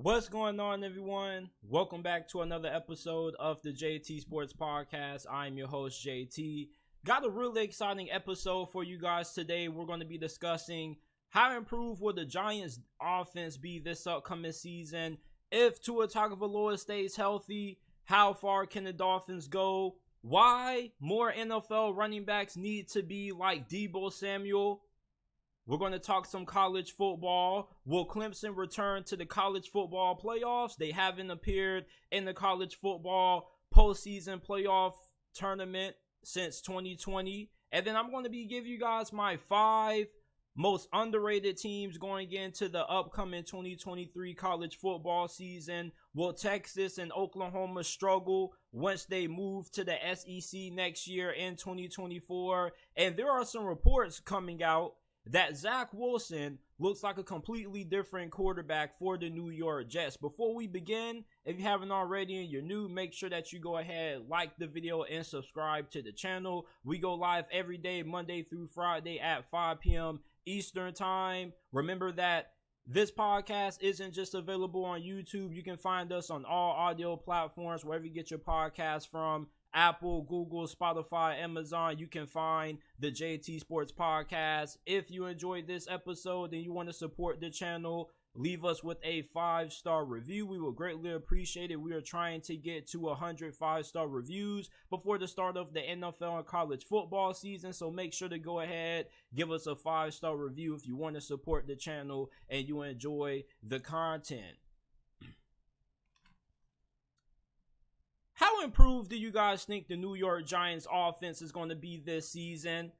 What's going on, everyone? Welcome back to another episode of the JT Sports Podcast. I'm your host, JT. Got a really exciting episode for you guys today. We're going to be discussing how improved will the Giants' offense be this upcoming season. If Tua Tagovailoa stays healthy, how far can the Dolphins go? Why more NFL running backs need to be like Deebo Samuels? We're going to talk some college football. Will Clemson return to the college football playoffs? They haven't appeared in the college football postseason playoff tournament since 2020. And then I'm going to be giving you guys my 5 most underrated teams going into the upcoming 2023 college football season. Will Texas and Oklahoma struggle once they move to the SEC next year in 2024? And there are some reports coming out that Zach Wilson looks like a completely different quarterback for the New York Jets. Before we begin, if you haven't already and you're new, make sure that you go ahead, like the video, and subscribe to the channel. We go live every day, Monday through Friday at 5 p.m. Eastern Time. Remember that this podcast isn't just available on YouTube. You can find us on all audio platforms, wherever you get your podcast from. Apple, Google, Spotify, Amazon. You can find the JT Sports Podcast. If you enjoyed this episode and you want to support the channel, leave us with a 5-star review. We will greatly appreciate it. We are trying to get to 100 5-star reviews before the start of the NFL and college football season. So make sure to go ahead, give us a 5-star review if you want to support the channel and you enjoy the content. How improved do you guys think the New York Giants offense is going to be this season?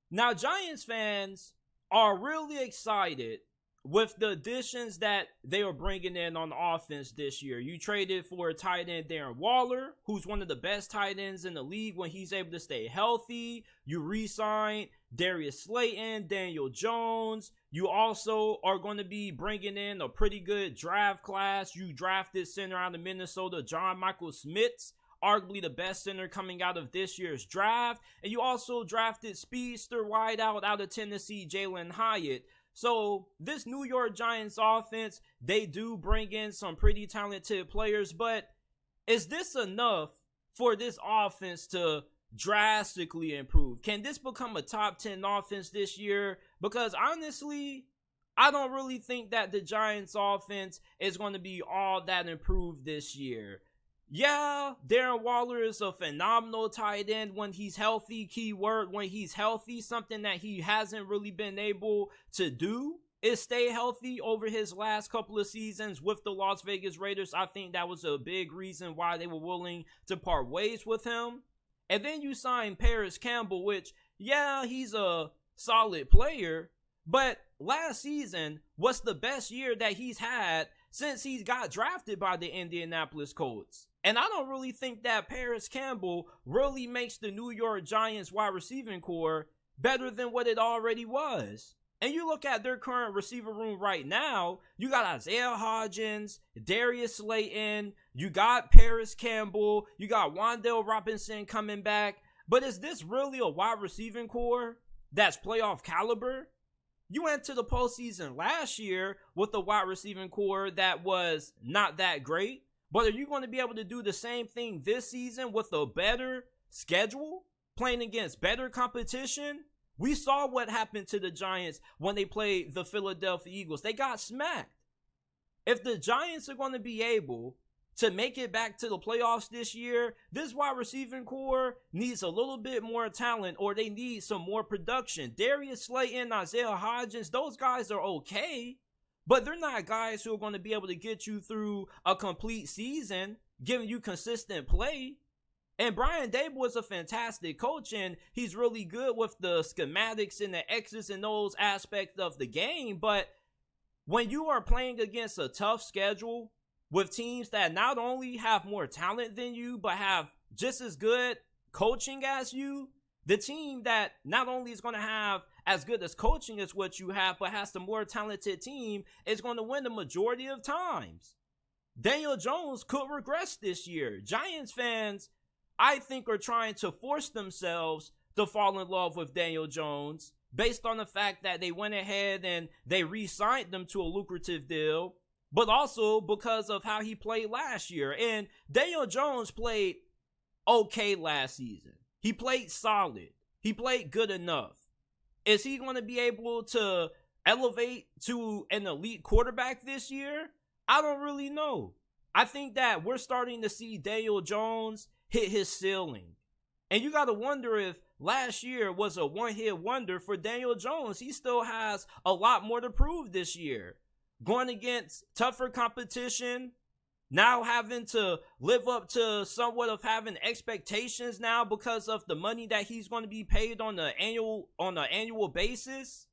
Now, Giants fans are really excited with the additions that they are bringing in on offense this year. You traded for tight end Darren Waller, who's one of the best tight ends in the league when he's able to stay healthy. You re-signed Darius Slayton, Daniel Jones. You also are going to be bringing in a pretty good draft class. You drafted center out of Minnesota, John Michael Schmitz, arguably the best center coming out of this year's draft. And you also drafted speedster wideout out of Tennessee, Jalin Hyatt. So this New York Giants offense, they do bring in some pretty talented players, but is this enough for this offense to drastically improve? Can this become a top 10 offense this year? Because honestly, I don't really think that the Giants offense is going to be all that improved this year. Yeah, Darren Waller is a phenomenal tight end when he's healthy. Keyword, when he's healthy. Something that he hasn't really been able to do is stay healthy over his last couple of seasons with the Las Vegas Raiders. I think that was a big reason why they were willing to part ways with him. And then you sign Parris Campbell, which, yeah, he's a solid player, but last season was the best year that he's had since he got drafted by the Indianapolis Colts. And I don't really think that Parris Campbell really makes the New York Giants wide receiving core better than what it already was. And you look at their current receiver room right now, you got Isaiah Hodgins, Darius Slayton, you got Parris Campbell, you got Wan'Dale Robinson coming back. But is this really a wide receiving core that's playoff caliber? You went to the postseason last year with a wide receiving core that was not that great. But are you going to be able to do the same thing this season with a better schedule, playing against better competition? We saw what happened to the Giants when they played the Philadelphia Eagles. They got smacked. If the Giants are going to be able to make it back to the playoffs this year, this wide receiving core needs a little bit more talent, or they need some more production. Darius Slayton, Isaiah Hodgins, those guys are okay, but they're not guys who are going to be able to get you through a complete season, giving you consistent play. And Brian Daboll is a fantastic coach, and he's really good with the schematics and the X's and O's aspect of the game. But when you are playing against a tough schedule with teams that not only have more talent than you, but have just as good coaching as you, the team that not only is going to have as good as coaching as what you have, but has the more talented team, is going to win the majority of times. Daniel Jones could regress this year. Giants fans, I think, are trying to force themselves to fall in love with Daniel Jones based on the fact that they went ahead and they re-signed them to a lucrative deal. but also because of how he played last year. And Daniel Jones played okay last season. He played solid. He played good enough. Is he going to be able to elevate to an elite quarterback this year? I don't really know. I think that we're starting to see Daniel Jones hit his ceiling. And you got to wonder if last year was a one-hit wonder for Daniel Jones. He still has a lot more to prove this year. Going against tougher competition, now having to live up to somewhat of having expectations now because of the money that he's going to be paid on an annual basis.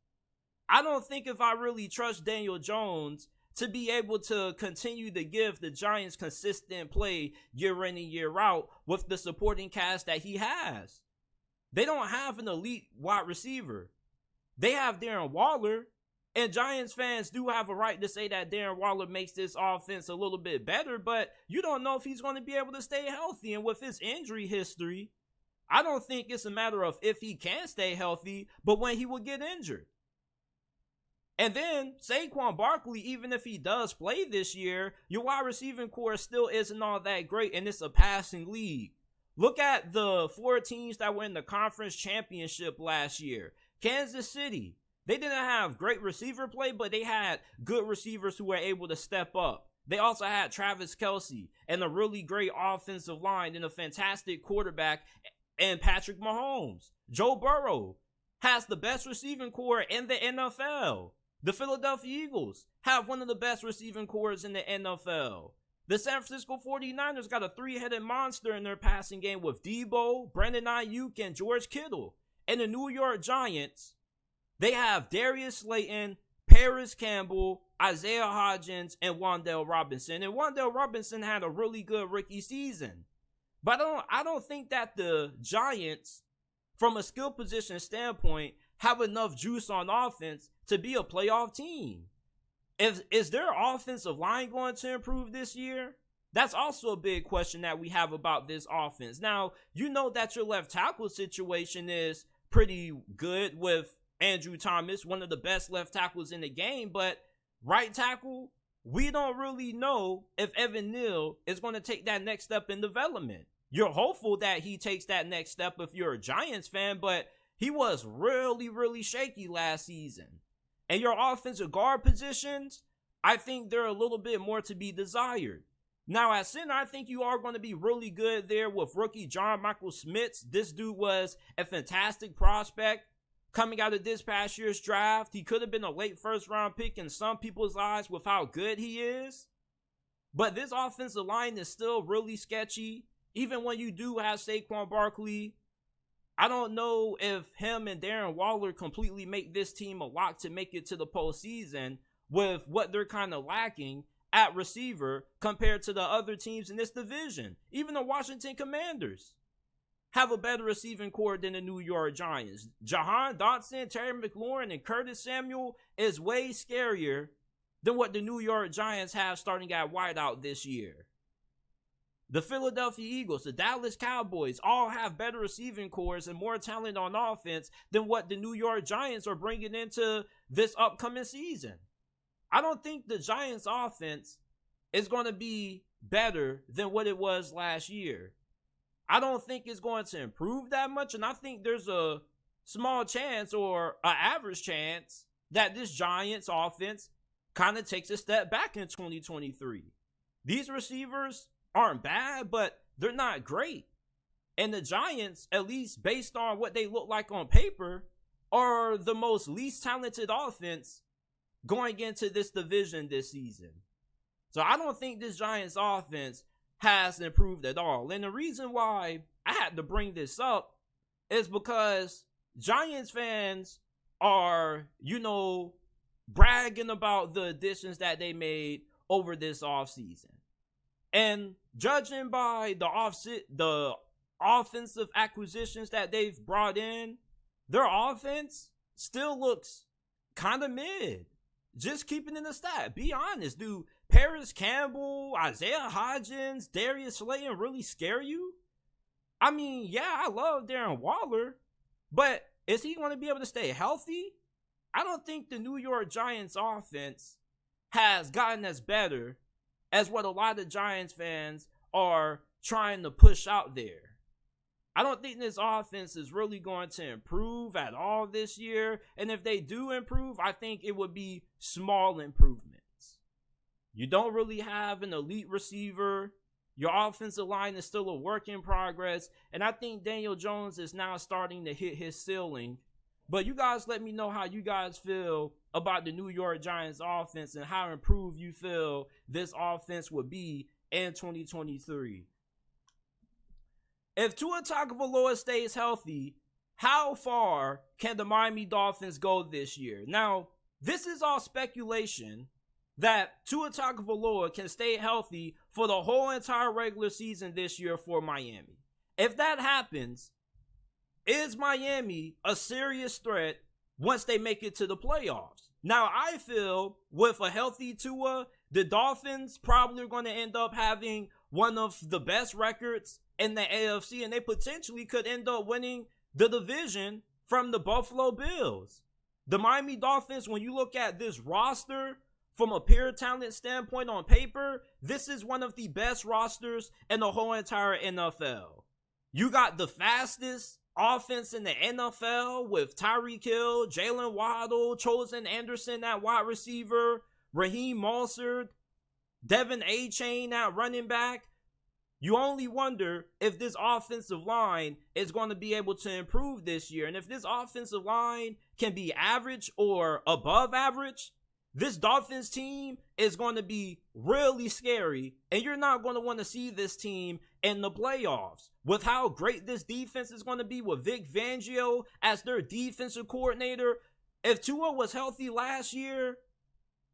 I don't think if I really trust Daniel Jones to be able to continue to give the Giants consistent play year in and year out with the supporting cast that he has. They don't have an elite wide receiver. They have Darren Waller, and Giants fans do have a right to say that Darren Waller makes this offense a little bit better, but you don't know if he's going to be able to stay healthy. And with his injury history, I don't think it's a matter of if he can stay healthy, but when he will get injured. And then Saquon Barkley, even if he does play this year, your wide receiving core still isn't all that great, and it's a passing league. Look at the 4 teams that were in the conference championship last year. Kansas City, they didn't have great receiver play, but they had good receivers who were able to step up. They also had Travis Kelce and a really great offensive line and a fantastic quarterback and Patrick Mahomes. Joe Burrow has the best receiving core in the NFL. The Philadelphia Eagles have one of the best receiving cores in the NFL. The San Francisco 49ers got a 3-headed monster in their passing game with Deebo, Brandon Ayuk, and George Kittle. And the New York Giants, they have Darius Slayton, Parris Campbell, Isaiah Hodgins, and Wan'Dale Robinson. And Wan'Dale Robinson had a really good rookie season. But I don't think that the Giants, from a skill position standpoint, have enough juice on offense to be a playoff team. Is their offensive line going to improve this year? That's also a big question that we have about this offense. Now, you know that your left tackle situation is pretty good with Andrew Thomas, one of the best left tackles in the game, but right tackle, we don't really know if Evan Neal is going to take that next step in development. You're hopeful that he takes that next step if you're a Giants fan, but he was really, really shaky last season. And your offensive guard positions, I think they're a little bit more to be desired. Now, at center, I think you are going to be really good there with rookie John Michael Schmitz. This dude was a fantastic prospect coming out of this past year's draft. He could have been a late first-round pick in some people's eyes with how good he is. But this offensive line is still really sketchy. Even when you do have Saquon Barkley, I don't know if him and Darren Waller completely make this team a lock to make it to the postseason with what they're kind of lacking at receiver compared to the other teams in this division. Even the Washington Commanders have a better receiving core than the New York Giants. Jahan Dotson, Terry McLaurin, and Curtis Samuel is way scarier than what the New York Giants have starting at wideout this year. The Philadelphia Eagles, the Dallas Cowboys all have better receiving cores and more talent on offense than what the New York Giants are bringing into this upcoming season. I don't think the Giants offense is going to be better than what it was last year. I don't think it's going to improve that much, and I think there's a small chance or an average chance that this Giants offense kind of takes a step back in 2023. These receivers aren't bad, but they're not great. And the Giants, at least based on what they look like on paper, are the most least talented offense going into this division this season. So I don't think this Giants offense has improved at all. And the reason why I had to bring this up is because Giants fans are, bragging about the additions that they made over this offseason. And judging by the offensive acquisitions that they've brought in, their offense still looks kind of mid. Just keeping in the stat. Be honest, do Parris Campbell, Isaiah Hodgins, Darius Slayton really scare you? I mean, yeah, I love Darren Waller, but is he going to be able to stay healthy? I don't think the New York Giants offense has gotten as better as what a lot of Giants fans are trying to push out there. I don't think this offense is really going to improve at all this year. And if they do improve, I think it would be small improvements. You don't really have an elite receiver. Your offensive line is still a work in progress. And I think Daniel Jones is now starting to hit his ceiling. But you guys let me know how you guys feel about the New York Giants offense and how improved you feel this offense would be in 2023. If Tua Tagovailoa stays healthy, how far can the Miami Dolphins go this year? Now, this is all speculation that Tua Tagovailoa can stay healthy for the whole entire regular season this year for Miami. If that happens, is Miami a serious threat once they make it to the playoffs? Now, I feel with a healthy Tua, the Dolphins probably are going to end up having one of the best records in the AFC, and they potentially could end up winning the division from the Buffalo Bills. The Miami Dolphins, when you look at this roster from a pure talent standpoint on paper, this is one of the best rosters in the whole entire NFL. You got the fastest offense in the NFL with Tyreek Hill, Jalen Waddle, Chosen Anderson at wide receiver, Raheem Mostert, Devin A-Chain at running back. You only wonder if this offensive line is going to be able to improve this year. And if this offensive line can be average or above average, this Dolphins team is going to be really scary. And you're not going to want to see this team in the playoffs. With how great this defense is going to be with Vic Fangio as their defensive coordinator, if Tua was healthy last year,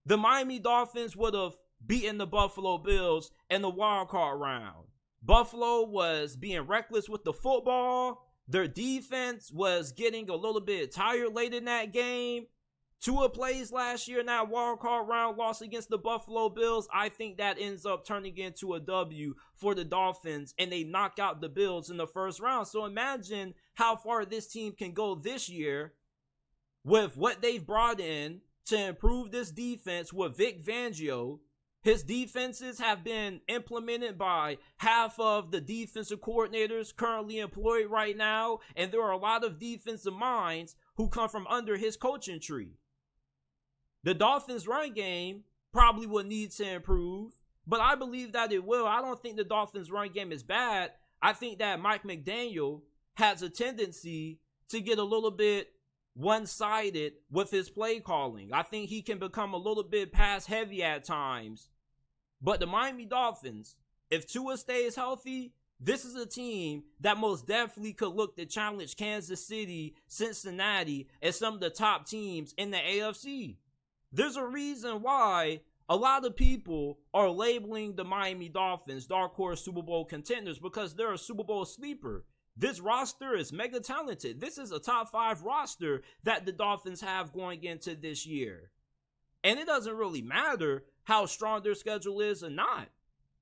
the Miami Dolphins would have beaten the Buffalo Bills in the wild card round. Buffalo was being reckless with the football. Their defense was getting a little bit tired late in that game. Tua plays last year in that wild card round, loss against the Buffalo Bills. I think that ends up turning into a W for the Dolphins, and they knock out the Bills in the first round. So imagine how far this team can go this year with what they've brought in to improve this defense with Vic Fangio. His defenses have been implemented by half of the defensive coordinators currently employed right now, and there are a lot of defensive minds who come from under his coaching tree. The Dolphins' run game probably will need to improve, but I believe that it will. I don't think the Dolphins' run game is bad. I think that Mike McDaniel has a tendency to get a little bit one-sided with his play calling. I think he can become a little bit pass heavy at times. But the Miami Dolphins, if Tua stays healthy, this is a team that most definitely could look to challenge Kansas City, Cincinnati, and some of the top teams in the AFC. There's a reason why a lot of people are labeling the Miami Dolphins dark horse Super Bowl contenders, because they're a Super Bowl sleeper. This roster is mega talented. This is a top 5 roster that the Dolphins have going into this year. And it doesn't really matter how strong their schedule is or not,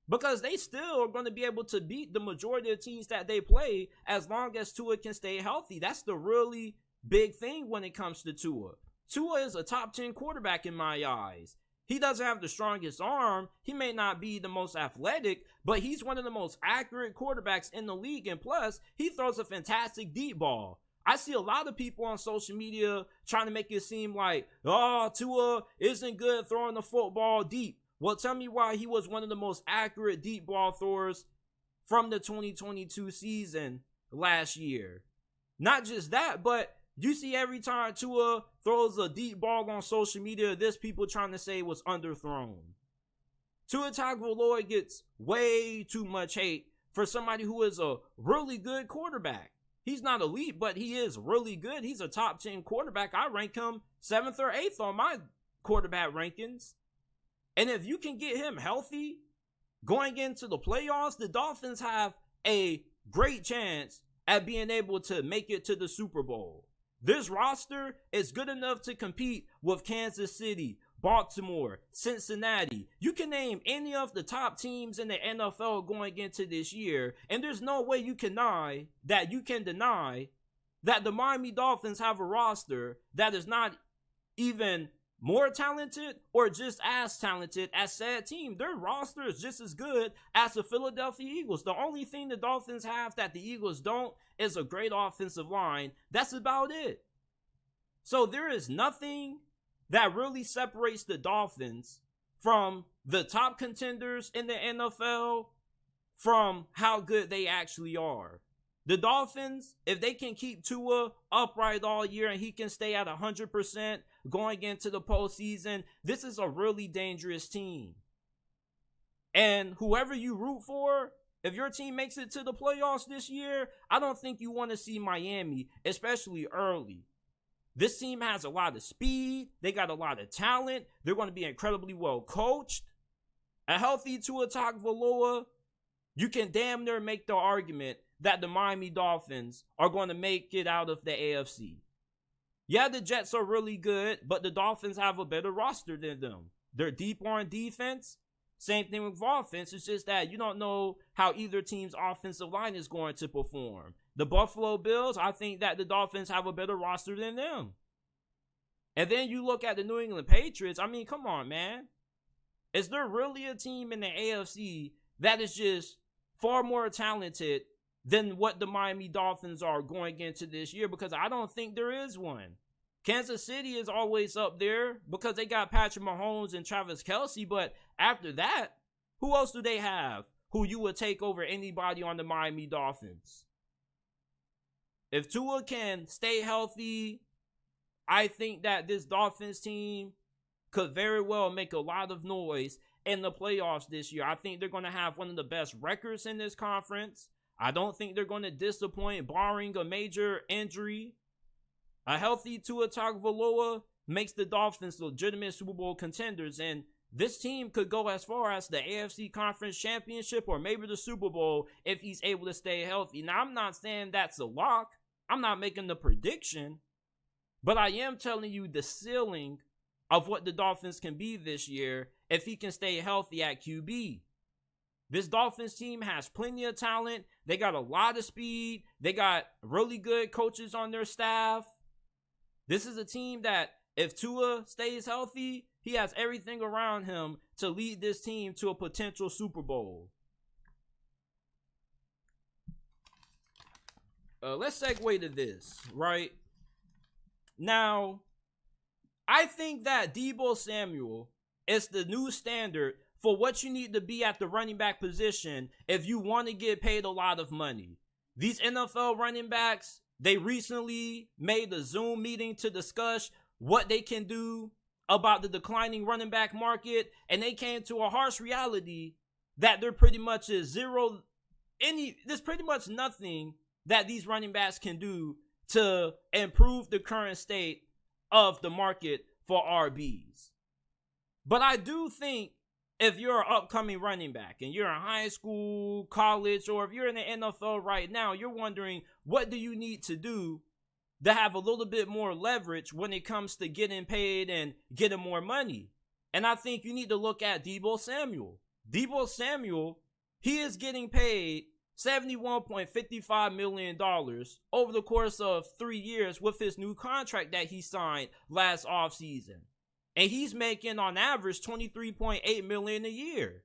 because they still are going to be able to beat the majority of teams that they play as long as Tua can stay healthy. That's the really big thing when it comes to Tua. Tua is a top 10 quarterback in my eyes. He doesn't have the strongest arm. He may not be the most athletic, but he's one of the most accurate quarterbacks in the league. And plus, he throws a fantastic deep ball. I see a lot of people on social media trying to make it seem like, oh, Tua isn't good at throwing the football deep. Well, tell me why he was one of the most accurate deep ball throwers from the 2022 season last year. Not just that, but you see every time Tua throws a deep ball on social media, there's people trying to say it was underthrown. Tua Tagovailoa gets way too much hate for somebody who is a really good quarterback. He's not elite, but he is really good. He's a top 10 quarterback. I rank him 7th or 8th on my quarterback rankings. And if you can get him healthy going into the playoffs, the Dolphins have a great chance at being able to make it to the Super Bowl. This roster is good enough to compete with Kansas City, Baltimore, Cincinnati. You can name any of the top teams in the NFL going into this year, and there's no way you can deny that the Miami Dolphins have a roster that is not even more talented or just as talented as said team. Their roster is just as good as the Philadelphia Eagles. The only thing the Dolphins have that the Eagles don't is a great offensive line. That's about it. So there is nothing that really separates the Dolphins from the top contenders in the NFL from how good they actually are. The Dolphins, if they can keep Tua upright all year and he can stay at 100% going into the postseason, this is a really dangerous team. And whoever you root for, if your team makes it to the playoffs this year, I don't think you want to see Miami, especially early. This team has a lot of speed. They got a lot of talent. They're going to be incredibly well coached. A healthy Tua Tagovailoa, you can damn near make the argument that the Miami Dolphins are going to make it out of the AFC. Yeah, the Jets are really good, but the Dolphins have a better roster than them. They're deep on defense. Same thing with offense. It's just that you don't know how either team's offensive line is going to perform. The Buffalo Bills, I think that the Dolphins have a better roster than them. And then you look at the New England Patriots. I mean, come on, man. Is there really a team in the AFC that is just far more talented than what the Miami Dolphins are going into this year? Because I don't think there is one. Kansas City is always up there because they got Patrick Mahomes and Travis Kelce. But after that, who else do they have who you would take over anybody on the Miami Dolphins? If Tua can stay healthy, I think that this Dolphins team could very well make a lot of noise in the playoffs this year. I think they're going to have one of the best records in this conference. I don't think they're going to disappoint, barring a major injury. A healthy Tua Tagovailoa makes the Dolphins legitimate Super Bowl contenders, and this team could go as far as the AFC Conference Championship or maybe the Super Bowl if he's able to stay healthy. Now, I'm not saying that's a lock. I'm not making the prediction, but I am telling you the ceiling of what the Dolphins can be this year if he can stay healthy at QB. This Dolphins team has plenty of talent. They got a lot of speed. They got really good coaches on their staff. This is a team that if Tua stays healthy, he has everything around him to lead this team to a potential Super Bowl. Let's segue to this, right? Now, I think that Deebo Samuel is the new standard for what you need to be at the running back position if you want to get paid a lot of money. These NFL running backs, they recently made a Zoom meeting to discuss what they can do about the declining running back market, and they came to a harsh reality that there pretty much is there's pretty much nothing that these running backs can do to improve the current state of the market for RBs. But I do think if you're an upcoming running back and you're in high school, college, or if you're in the NFL right now, you're wondering, what do you need to do to have a little bit more leverage when it comes to getting paid and getting more money? And I think you need to look at Deebo Samuel. Deebo Samuel, he is getting paid $71.55 million over the course of 3 years with his new contract that he signed last offseason. And he's making on average $23.8 million a year.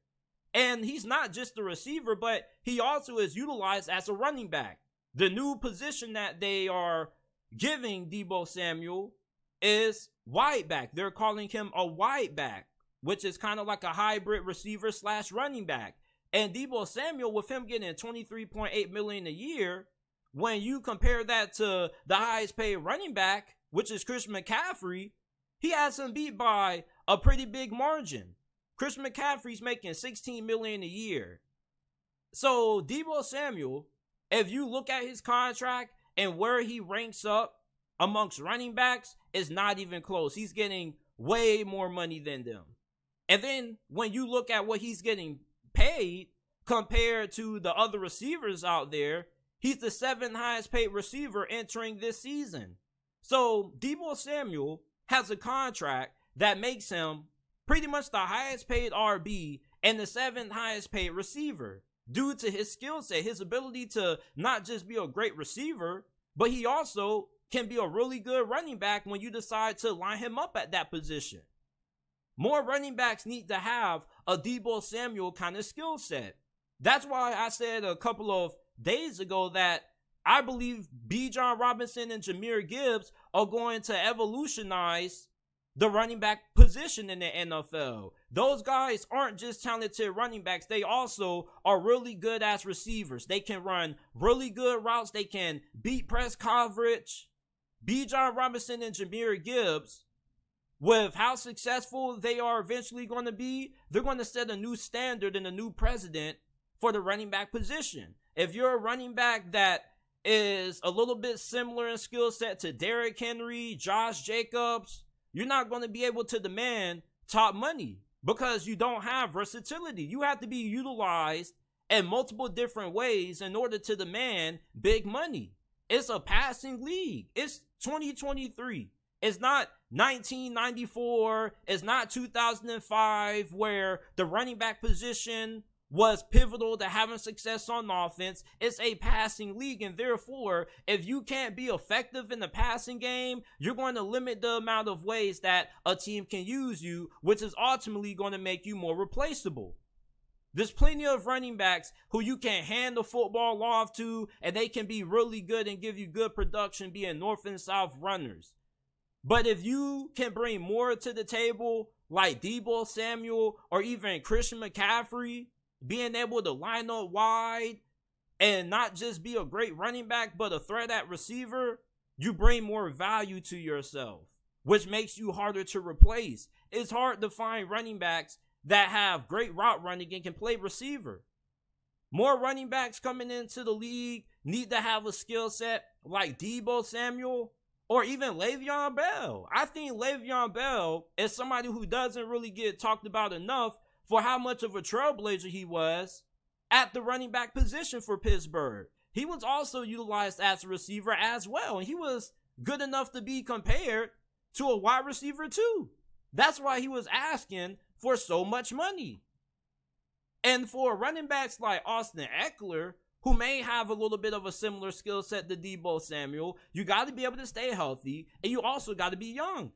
And he's not just a receiver, but he also is utilized as a running back. The new position that they are giving Deebo Samuel is wide back. They're calling him a wide back, which is kind of like a hybrid receiver / running back. And Deebo Samuel, with him getting $23.8 million a year, when you compare that to the highest paid running back, which is Christian McCaffrey, he has him beat by a pretty big margin. Christian McCaffrey's making $16 million a year. So Deebo Samuel, if you look at his contract and where he ranks up amongst running backs, is not even close. He's getting way more money than them. And then when you look at what he's getting paid compared to the other receivers out there, he's the 7th highest paid receiver entering this season. So Deebo Samuel has a contract that makes him pretty much the highest paid RB and the 7th highest paid receiver due to his skill set, his ability to not just be a great receiver, but he also can be a really good running back when you decide to line him up at that position. More running backs need to have a Deebo Samuel kind of skill set. That's why I said a couple of days ago that I believe Bijan Robinson and Jahmyr Gibbs are going to evolutionize the running back position in the NFL. Those guys aren't just talented running backs. They also are really good as receivers. They can run really good routes. They can beat press coverage. Bijan Robinson and Jahmyr Gibbs, with how successful they are eventually going to be, they're going to set a new standard and a new precedent for the running back position. If you're a running back that is a little bit similar in skill set to Derrick Henry, Josh Jacobs, you're not going to be able to demand top money because you don't have versatility. You have to be utilized in multiple different ways in order to demand big money. It's a passing league. It's 2023. It's not 1994. It's not 2005 where the running back position was pivotal to having success on offense. It's a passing league, and therefore, if you can't be effective in the passing game, you're going to limit the amount of ways that a team can use you, which is ultimately going to make you more replaceable. There's plenty of running backs who you can hand the football off to, and they can be really good and give you good production being north and south runners. But if you can bring more to the table, like Deebo Samuel or even Christian McCaffrey, being able to line up wide and not just be a great running back, but a threat at receiver, you bring more value to yourself, which makes you harder to replace. It's hard to find running backs that have great route running and can play receiver. More running backs coming into the league need to have a skill set like Deebo Samuel or even Le'Veon Bell. I think Le'Veon Bell is somebody who doesn't really get talked about enough for how much of a trailblazer he was at the running back position for Pittsburgh. He was also utilized as a receiver as well, and he was good enough to be compared to a wide receiver too. That's why he was asking for so much money. And for running backs like Austin Eckler, who may have a little bit of a similar skill set to Deebo Samuel, you got to be able to stay healthy, and you also got to be young.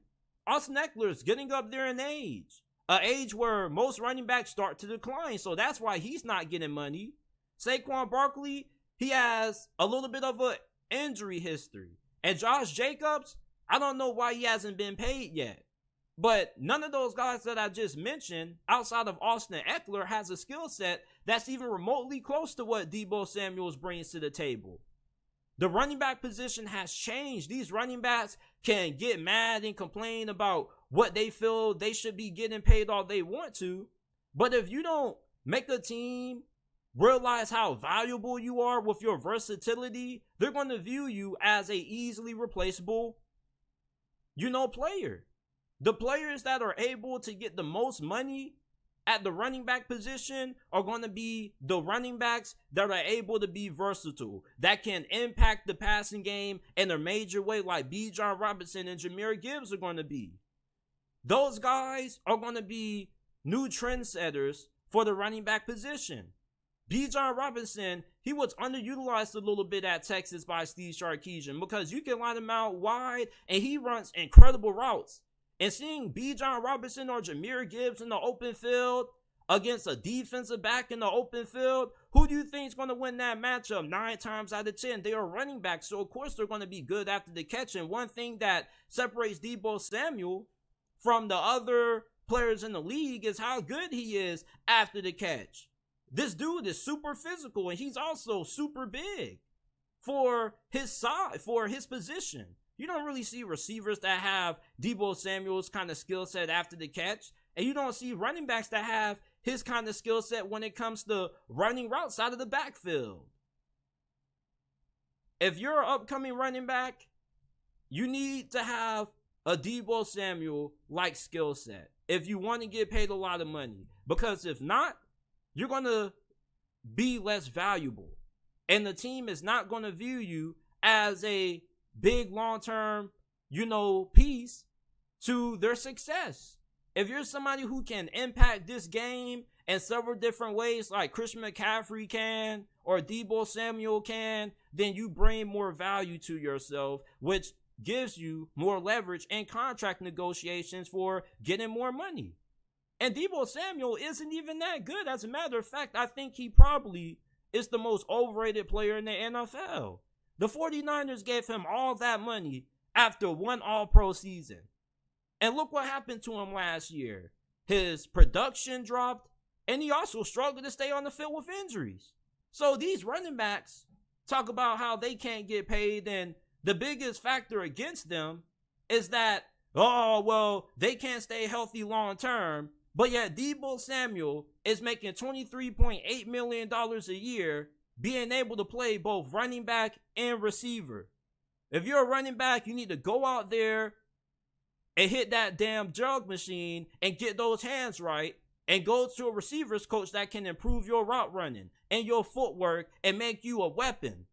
Austin Eckler is getting up there in age. An age where most running backs start to decline, so that's why he's not getting money. Saquon Barkley, he has a little bit of an injury history. And Josh Jacobs, I don't know why he hasn't been paid yet. But none of those guys that I just mentioned, outside of Austin Eckler, has a skill set that's even remotely close to what Deebo Samuels brings to the table. The running back position has changed. These running backs can get mad and complain about what they feel they should be getting paid all they want to. But if you don't make a team realize how valuable you are with your versatility, they're going to view you as a easily replaceable, player. The players that are able to get the most money at the running back position are going to be the running backs that are able to be versatile, that can impact the passing game in a major way like Bijan Robinson and Jahmyr Gibbs are going to be. Those guys are going to be new trendsetters for the running back position. Bijan Robinson, he was underutilized a little bit at Texas by Steve Sarkisian because you can line him out wide and he runs incredible routes. And seeing Bijan Robinson or Jahmyr Gibbs in the open field against a defensive back in the open field, who do you think is going to win that matchup 9 times out of 10? They are running backs, so of course they're going to be good after the catch. And one thing that separates Deebo Samuel from the other players in the league is how good he is after the catch. This dude is super physical, and he's also super big for his size, for his position. You don't really see receivers that have Deebo Samuel's kind of skill set after the catch, and you don't see running backs that have his kind of skill set when it comes to running routes out of the backfield. If you're an upcoming running back, you need to have a Deebo Samuel-like skill set if you want to get paid a lot of money. Because if not, you're going to be less valuable. And the team is not going to view you as a big long-term, piece to their success. If you're somebody who can impact this game in several different ways like Christian McCaffrey can or Deebo Samuel can, then you bring more value to yourself, which gives you more leverage in contract negotiations for getting more money. And Deebo Samuel isn't even that good. As a matter of fact, I think he probably is the most overrated player in the NFL. The 49ers gave him all that money after one all-pro season. And look what happened to him last year. His production dropped, and he also struggled to stay on the field with injuries. So these running backs talk about how they can't get paid, and the biggest factor against them is that, oh, well, they can't stay healthy long term. But yet Deebo Samuel is making $23.8 million a year, being able to play both running back and receiver. If you're a running back, you need to go out there and hit that damn jug machine and get those hands right, and go to a receivers coach that can improve your route running and your footwork and make you a weapon.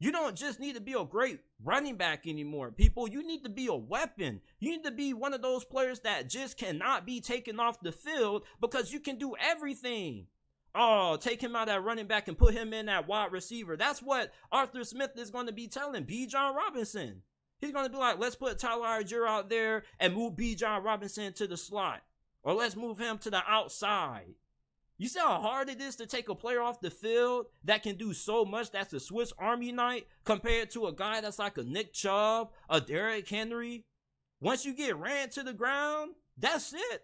You don't just need to be a great running back anymore, people. You need to be a weapon. You need to be one of those players that just cannot be taken off the field because you can do everything. Oh, take him out at running back and put him in at wide receiver. That's what Arthur Smith is going to be telling B. John Robinson. He's going to be like, let's put Tyler Algier out there and move B. John Robinson to the slot. Or let's move him to the outside. You see how hard it is to take a player off the field that can do so much? That's a Swiss Army knife compared to a guy that's like a Nick Chubb, a Derrick Henry. Once you get ran to the ground, that's it.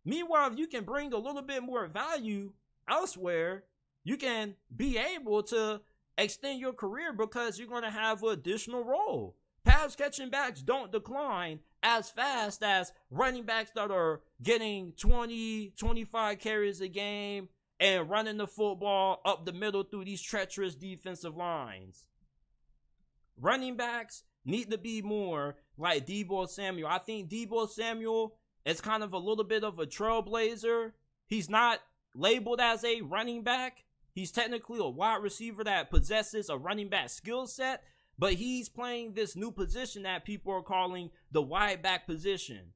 Meanwhile, if you can bring a little bit more value elsewhere, you can be able to extend your career because you're going to have an additional role. Pass catching backs don't decline as fast as running backs that are getting 20, 25 carries a game and running the football up the middle through these treacherous defensive lines. Running backs need to be more like Deebo Samuel. I think Deebo Samuel is kind of a little bit of a trailblazer. He's not labeled as a running back. He's technically a wide receiver that possesses a running back skill set, but he's playing this new position that people are calling the wide back position,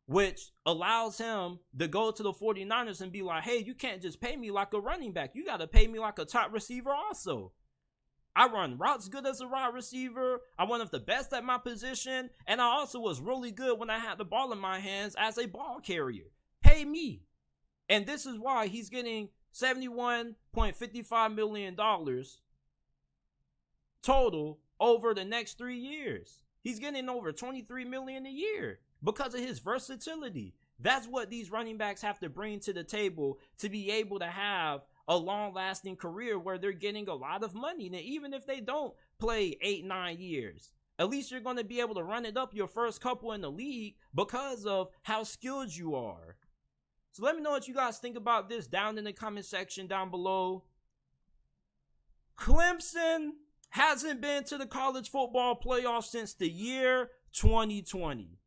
which allows him to go to the 49ers and be like, hey, you can't just pay me like a running back. You got to pay me like a top receiver also. I run routes good as a wide receiver. I'm one of the best at my position. And I also was really good when I had the ball in my hands as a ball carrier. Pay me. And this is why he's getting $71.55 million total over the next 3 years. He's getting over $23 million a year because of his versatility. That's what these running backs have to bring to the table to be able to have a long-lasting career where they're getting a lot of money. And even if they don't play 8-9 years, at least you're going to be able to run it up your first couple in the league because of how skilled you are. So let me know what you guys think about this down in the comment section down below. Clemson hasn't been to the college football playoffs since the year 2020.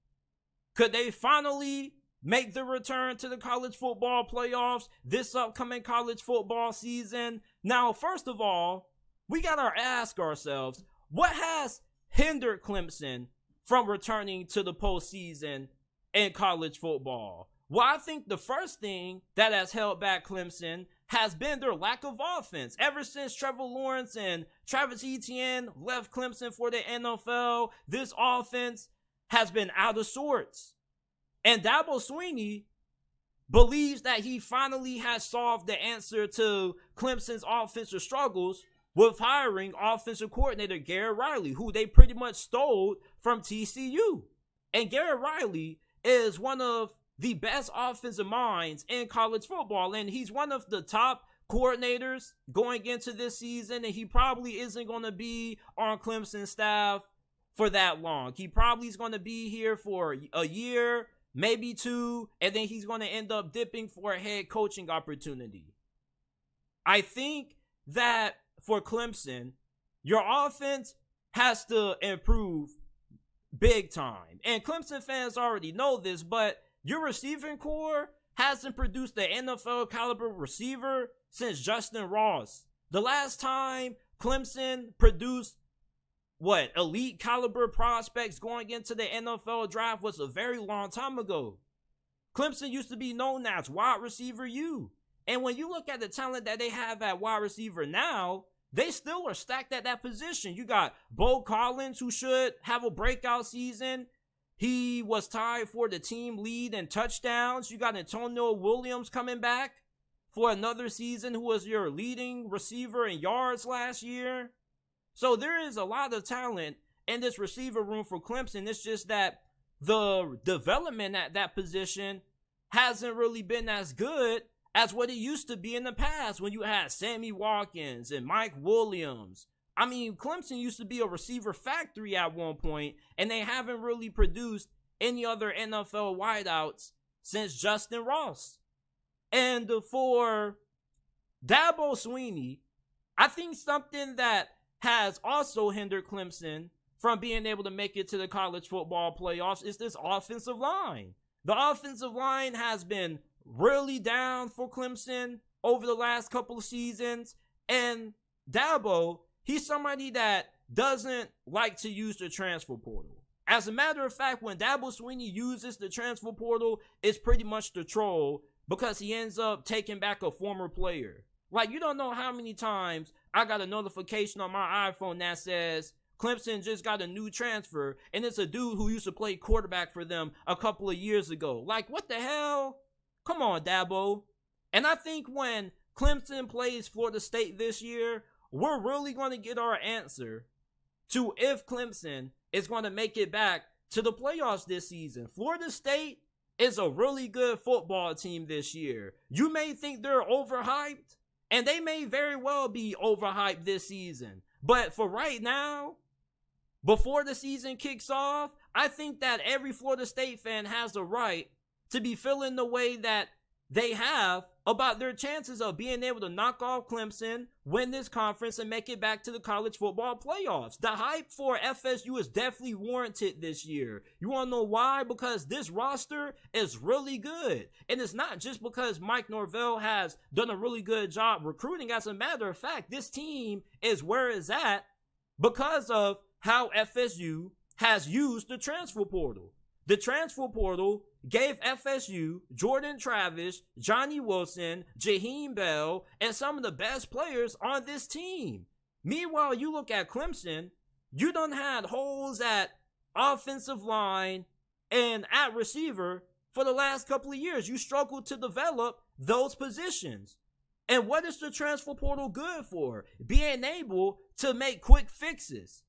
Could they finally make the return to the college football playoffs this upcoming college football season? Now, first of all, we got to ask ourselves, what has hindered Clemson from returning to the postseason in college football? Well, I think the first thing that has held back Clemson has been their lack of offense. Ever since Trevor Lawrence and Travis Etienne left Clemson for the NFL, this offense has been out of sorts. And Dabo Swinney believes that he finally has solved the answer to Clemson's offensive struggles with hiring offensive coordinator Garrett Riley, who they pretty much stole from TCU. And Garrett Riley is one of the best offensive minds in college football, and he's one of the top coordinators going into this season, and he probably isn't going to be on Clemson's staff for that long. He probably is going to be here for a year, maybe two, and then he's going to end up dipping for a head coaching opportunity. I think that for Clemson, your offense has to improve big time. And Clemson fans already know this, but your receiving core hasn't produced an NFL caliber receiver since Justin Ross. The last time Clemson produced elite caliber prospects going into the NFL draft was a very long time ago. Clemson used to be known as wide receiver U. And when you look at the talent that they have at wide receiver now, they still are stacked at that position. You got Bo Collins, who should have a breakout season. He was tied for the team lead in touchdowns. You got Antonio Williams coming back for another season, who was your leading receiver in yards last year. So there is a lot of talent in this receiver room for Clemson. It's just that the development at that position hasn't really been as good as what it used to be in the past when you had Sammy Watkins and Mike Williams. I mean, Clemson used to be a receiver factory at one point, and they haven't really produced any other NFL wideouts since Justin Ross. And for Dabo Swinney, I think something that has also hindered Clemson from being able to make it to the college football playoffs is this offensive line. The offensive line has been really down for Clemson over the last couple of seasons. And Dabo, he's somebody that doesn't like to use the transfer portal. As a matter of fact, when Dabo Swinney uses the transfer portal, it's pretty much the troll, because he ends up taking back a former player. Like, you don't know how many times I got a notification on my iPhone that says Clemson just got a new transfer, and it's a dude who used to play quarterback for them a couple of years ago. Like, what the hell? Come on, Dabo. And I think when Clemson plays Florida State this year, we're really going to get our answer to if Clemson is going to make it back to the playoffs this season. Florida State is a really good football team this year. You may think they're overhyped, and they may very well be overhyped this season. But for right now, before the season kicks off, I think that every Florida State fan has the right to be feeling the way that they have about their chances of being able to knock off Clemson, win this conference, and make it back to the college football playoffs. The hype for FSU is definitely warranted this year. You want to know why? Because this roster is really good. And it's not just because Mike Norvell has done a really good job recruiting. As a matter of fact, this team is where it's at because of how FSU has used the transfer portal. The transfer portal gave FSU Jordan Travis, Johnny Wilson, Jaheim Bell, and some of the best players on this team. Meanwhile, you look at Clemson, you done had holes at offensive line and at receiver for the last couple of years. You struggled to develop those positions. And what is the transfer portal good for? Being able to make quick fixes.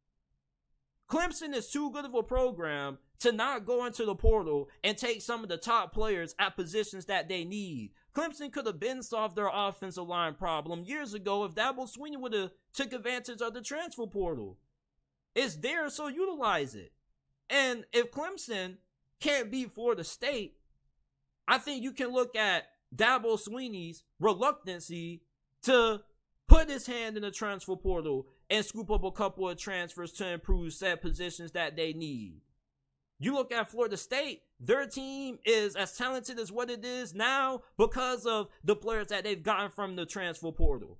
Clemson is too good of a program to not go into the portal and take some of the top players at positions that they need. Clemson could have been solved their offensive line problem years ago if Dabo Swinney would have took advantage of the transfer portal. It's there, so utilize it. And if Clemson can't beat Florida State, I think you can look at Dabo Swinney's reluctancy to put his hand in the transfer portal and scoop up a couple of transfers to improve set positions that they need. You look at Florida State, their team is as talented as what it is now because of the players that they've gotten from the transfer portal.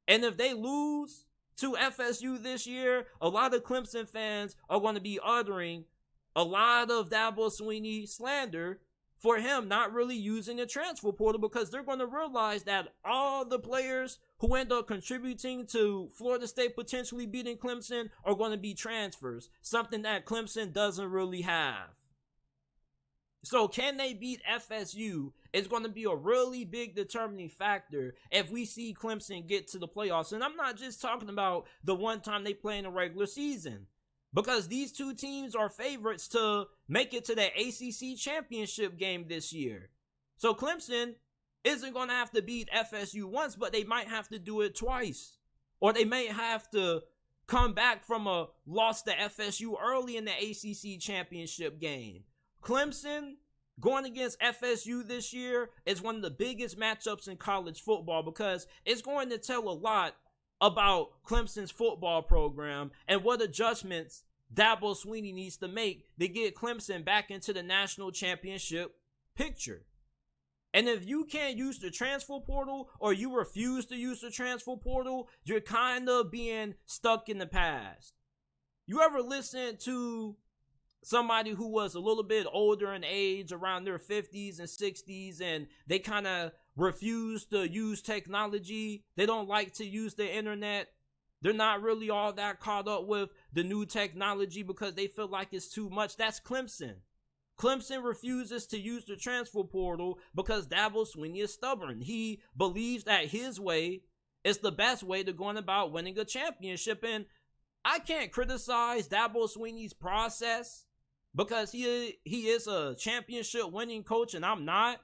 And if they lose to FSU this year, a lot of Clemson fans are going to be uttering a lot of Dabo Swinney slander for him not really using the transfer portal, because they're going to realize that all the players who end up contributing to Florida State potentially beating Clemson are going to be transfers, something that Clemson doesn't really have. So can they beat FSU is going to be a really big determining factor if we see Clemson get to the playoffs. And I'm not just talking about the one time they play in the regular season, because these two teams are favorites to make it to the ACC championship game this year. So Clemson isn't going to have to beat FSU once, but they might have to do it twice. Or they may have to come back from a loss to FSU early in the ACC championship game. Clemson going against FSU this year is one of the biggest matchups in college football, because it's going to tell a lot about Clemson's football program and what adjustments Dabo Swinney needs to make to get Clemson back into the national championship picture. And if you can't use the transfer portal, or you refuse to use the transfer portal, you're kind of being stuck in the past. You ever listen to somebody who was a little bit older in age, around their 50s and 60s, and they kind of refuse to use technology? They don't like to use the internet. They're not really all that caught up with the new technology because they feel like it's too much. That's Clemson. Clemson refuses to use the transfer portal because Dabo Swinney is stubborn. He believes that his way is the best way to going about winning a championship. And I can't criticize Dabo Swinney's process because he is a championship winning coach and I'm not.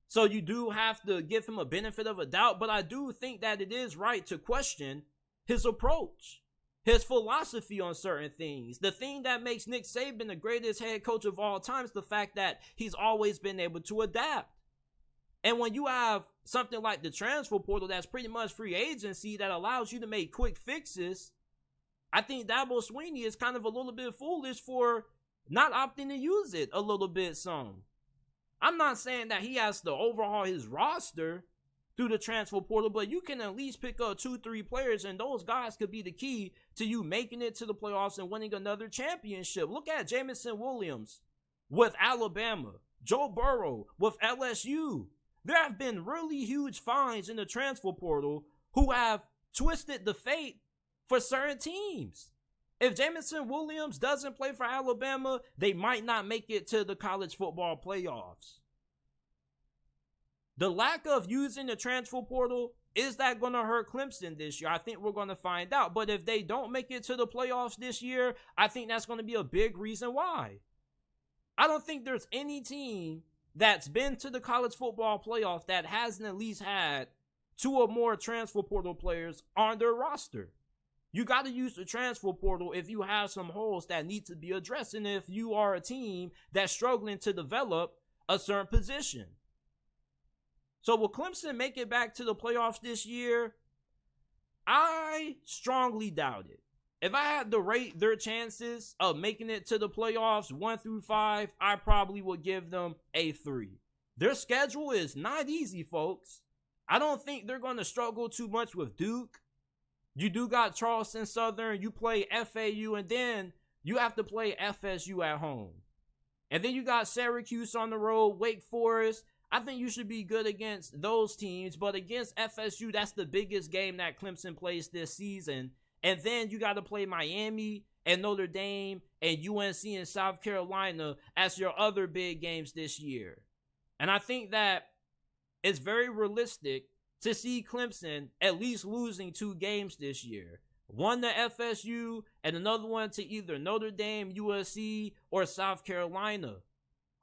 So you do have to give him a benefit of a doubt. But I do think that it is right to question his approach, his philosophy on certain things. The thing that makes Nick Saban the greatest head coach of all time is the fact that he's always been able to adapt. And when you have something like the transfer portal that's pretty much free agency that allows you to make quick fixes, I think Dabo Swinney is kind of a little bit foolish for not opting to use it a little bit some. I'm not saying that he has to overhaul his roster through the transfer portal, but you can at least pick up 2-3 players, and those guys could be the key to you making it to the playoffs and winning another championship. Look at Jameson Williams with Alabama, Joe Burrow with LSU. There have been really huge finds in the transfer portal who have twisted the fate for certain teams. If Jameson Williams doesn't play for Alabama, they might not make it to the college football playoffs. The lack of using the transfer portal, is that going to hurt Clemson this year? I think we're going to find out. But if they don't make it to the playoffs this year, I think that's going to be a big reason why. I don't think there's any team that's been to the college football playoff that hasn't at least had 2 or more transfer portal players on their roster. You got to use the transfer portal if you have some holes that need to be addressed and if you are a team that's struggling to develop a certain position. So will Clemson make it back to the playoffs this year? I strongly doubt it. If I had to rate their chances of making it to the playoffs 1 through 5, I probably would give them a 3. Their schedule is not easy, folks. I don't think they're going to struggle too much with Duke. You do got Charleston Southern, you play FAU, and then you have to play FSU at home. And then you got Syracuse on the road, Wake Forest. I think you should be good against those teams, but against FSU, that's the biggest game that Clemson plays this season. And then you got to play Miami and Notre Dame and UNC and South Carolina as your other big games this year. And I think that it's very realistic to see Clemson at least losing 2 games this year. One to FSU and another one to either Notre Dame, USC, or South Carolina.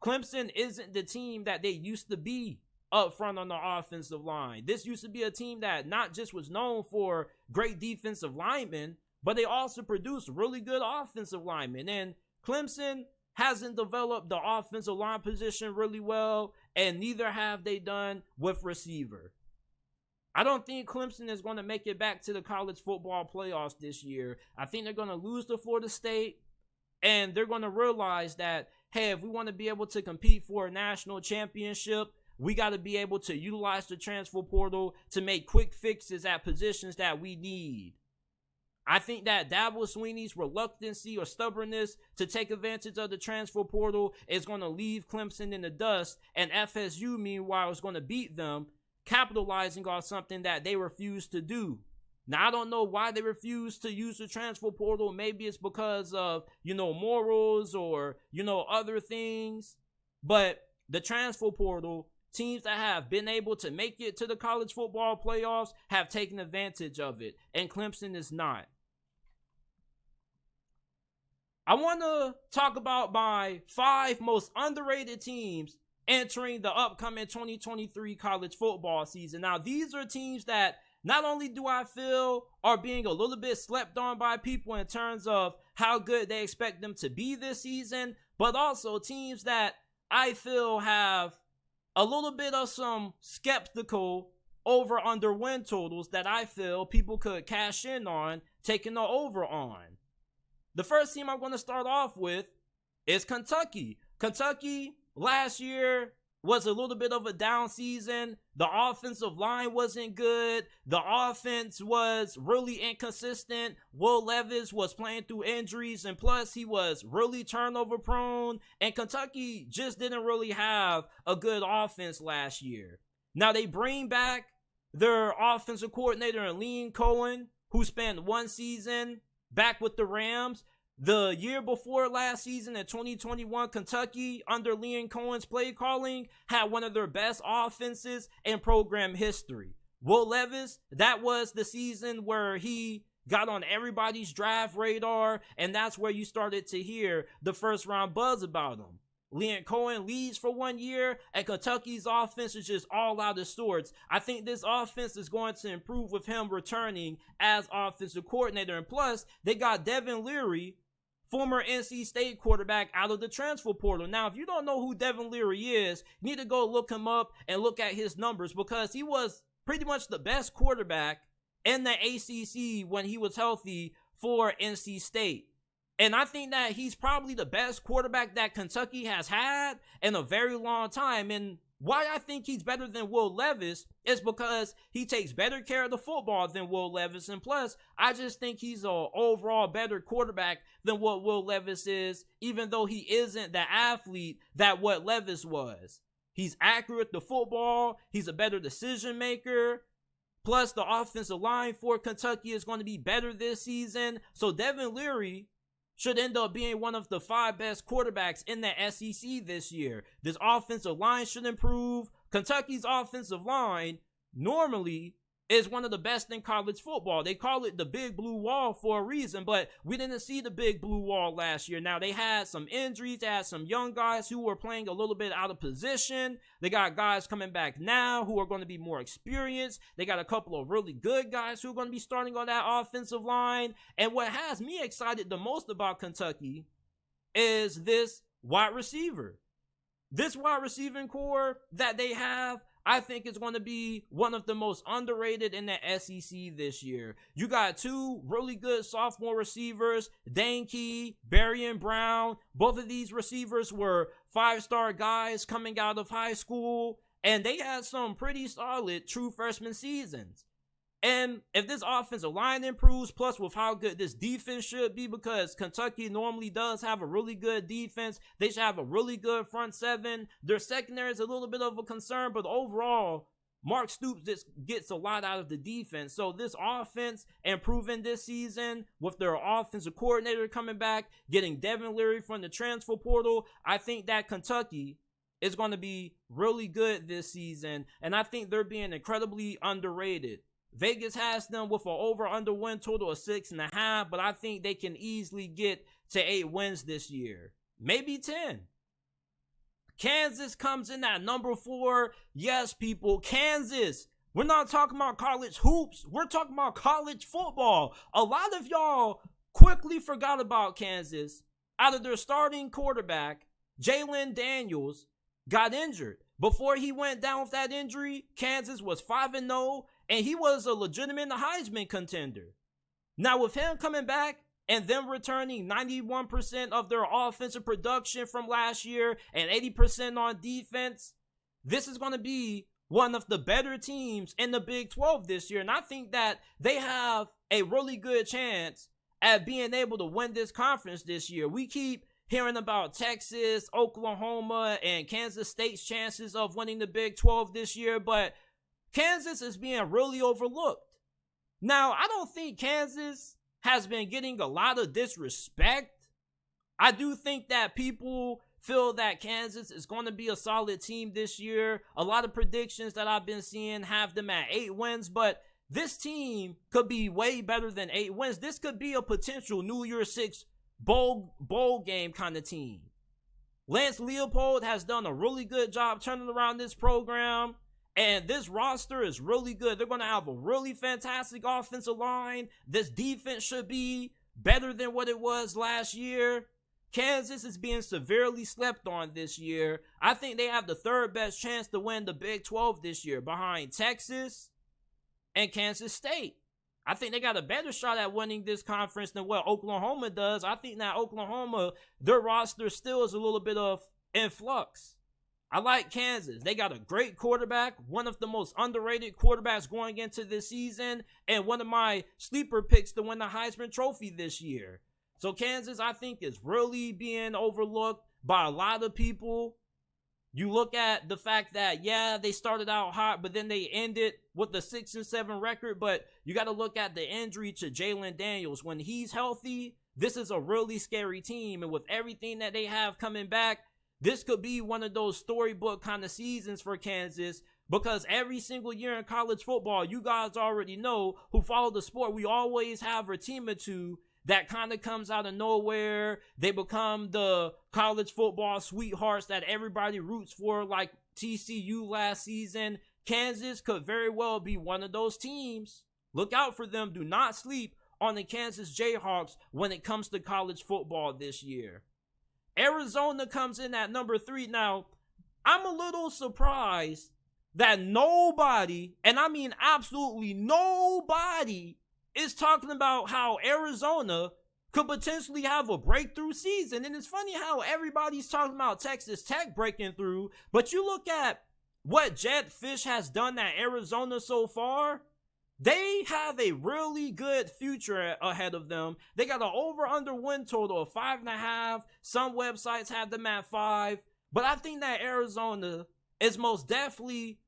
Clemson isn't the team that they used to be up front on the offensive line. This used to be a team that not just was known for great defensive linemen, but they also produced really good offensive linemen. And Clemson hasn't developed the offensive line position really well, and neither have they done with receiver. I don't think Clemson is going to make it back to the college football playoffs this year. I think they're going to lose to Florida State, and they're going to realize that, hey, if we want to be able to compete for a national championship, we got to be able to utilize the transfer portal to make quick fixes at positions that we need. I think that Dabo Swinney's reluctancy or stubbornness to take advantage of the transfer portal is going to leave Clemson in the dust, and FSU, meanwhile, is going to beat them, capitalizing on something that they refuse to do. Now, I don't know why they refuse to use the transfer portal. Maybe it's because of, morals or, other things. But the transfer portal, teams that have been able to make it to the college football playoffs have taken advantage of it, and Clemson is not. I want to talk about my 5 most underrated teams entering the upcoming 2023 college football season. Now, these are teams that not only do I feel are being a little bit slept on by people in terms of how good they expect them to be this season, but also teams that I feel have a little bit of some skeptical over-under win totals that I feel people could cash in on, taking the over on. The first team I'm going to start off with is Kentucky. Kentucky last year was a little bit of a down season. The offensive line wasn't good. The offense was really inconsistent. Will Levis was playing through injuries, and plus he was really turnover prone. And Kentucky just didn't really have a good offense last year. Now they bring back their offensive coordinator in Lean Cohen, who spent one season back with the Rams. The year before last season in 2021, Kentucky, under Liam Cohen's play calling, had one of their best offenses in program history. Will Levis, that was the season where he got on everybody's draft radar, and that's where you started to hear the first round buzz about him. Liam Cohen leads for 1 year, and Kentucky's offense is just all out of sorts. I think this offense is going to improve with him returning as offensive coordinator. And plus, they got Devin Leary, former NC State quarterback, out of the transfer portal. Now, if you don't know who Devin Leary is, you need to go look him up and look at his numbers, because he was pretty much the best quarterback in the ACC when he was healthy for NC State. And I think that he's probably the best quarterback that Kentucky has had in a very long time. And why I think he's better than Will Levis is because he takes better care of the football than Will Levis. And plus, I just think he's an overall better quarterback than what Will Levis is, even though he isn't the athlete that what Levis was. He's accurate to football. He's a better decision maker. Plus, the offensive line for Kentucky is going to be better this season. So Devin Leary should end up being one of the 5 best quarterbacks in the SEC this year. This offensive line should improve. Kentucky's offensive line normally is one of the best in college football. They call it the Big Blue Wall for a reason, but we didn't see the Big Blue Wall last year. Now, they had some injuries. They had some young guys who were playing a little bit out of position. They got guys coming back now who are going to be more experienced. They got a couple of really good guys who are going to be starting on that offensive line. And what has me excited the most about Kentucky is this wide receiver. This wide receiving core that they have, I think is going to be one of the most underrated in the SEC this year. You got 2 really good sophomore receivers, Dane Key, Berrien Brown. Both of these receivers were 5-star guys coming out of high school, and they had some pretty solid true freshman seasons. And if this offensive line improves, plus with how good this defense should be, because Kentucky normally does have a really good defense, they should have a really good front 7. Their secondary is a little bit of a concern, but overall, Mark Stoops just gets a lot out of the defense. So this offense improving this season with their offensive coordinator coming back, getting Devin Leary from the transfer portal, I think that Kentucky is going to be really good this season, and I think they're being incredibly underrated. Vegas has them with an over-under win total of 6.5, but I think they can easily get to 8 wins this year. Maybe 10. Kansas comes in at number 4. Yes, people, Kansas. We're not talking about college hoops. We're talking about college football. A lot of y'all quickly forgot about Kansas. Out of their starting quarterback, Jalin Daniels, got injured. Before he went down with that injury, Kansas was 5-0. And he was a legitimate Heisman contender. Now, with him coming back and them returning 91% of their offensive production from last year and 80% on defense, this is going to be one of the better teams in the Big 12 this year. And I think that they have a really good chance at being able to win this conference this year. We keep hearing about Texas, Oklahoma, and Kansas State's chances of winning the Big 12 this year, but Kansas is being really overlooked. Now, I don't think Kansas has been getting a lot of disrespect. I do think that people feel that Kansas is going to be a solid team this year. A lot of predictions that I've been seeing have them at 8 wins, but this team could be way better than 8 wins. This could be a potential New Year's 6 bowl game kind of team. Lance Leopold has done a really good job turning around this program. And this roster is really good. They're going to have a really fantastic offensive line. This defense should be better than what it was last year. Kansas is being severely slept on this year. I think they have the 3rd best chance to win the Big 12 this year, behind Texas and Kansas State. I think they got a better shot at winning this conference than what Oklahoma does. I think that Oklahoma, their roster still is a little bit of in flux. I like Kansas. They got a great quarterback, one of the most underrated quarterbacks going into this season, and one of my sleeper picks to win the Heisman Trophy this year. So Kansas, I think, is really being overlooked by a lot of people. You look at the fact that, yeah, they started out hot, but then they ended with a 6-7 record. But you got to look at the injury to Jalin Daniels. When he's healthy, this is a really scary team. And with everything that they have coming back, this could be one of those storybook kind of seasons for Kansas. Because every single year in college football, you guys already know who follow the sport, we always have a team or two that kind of comes out of nowhere. They become the college football sweethearts that everybody roots for, like TCU last season. Kansas could very well be one of those teams. Look out for them. Do not sleep on the Kansas Jayhawks when it comes to college football this year. Arizona comes in at number 3. Now, I'm a little surprised that nobody, and I mean absolutely nobody, is talking about how Arizona could potentially have a breakthrough season. And it's funny how everybody's talking about Texas Tech breaking through, but you look at what Jedd Fisch has done at Arizona so far, they have a really good future ahead of them. They got an over-under win total of 5.5. Some websites have them at 5. But I think that Arizona is most definitely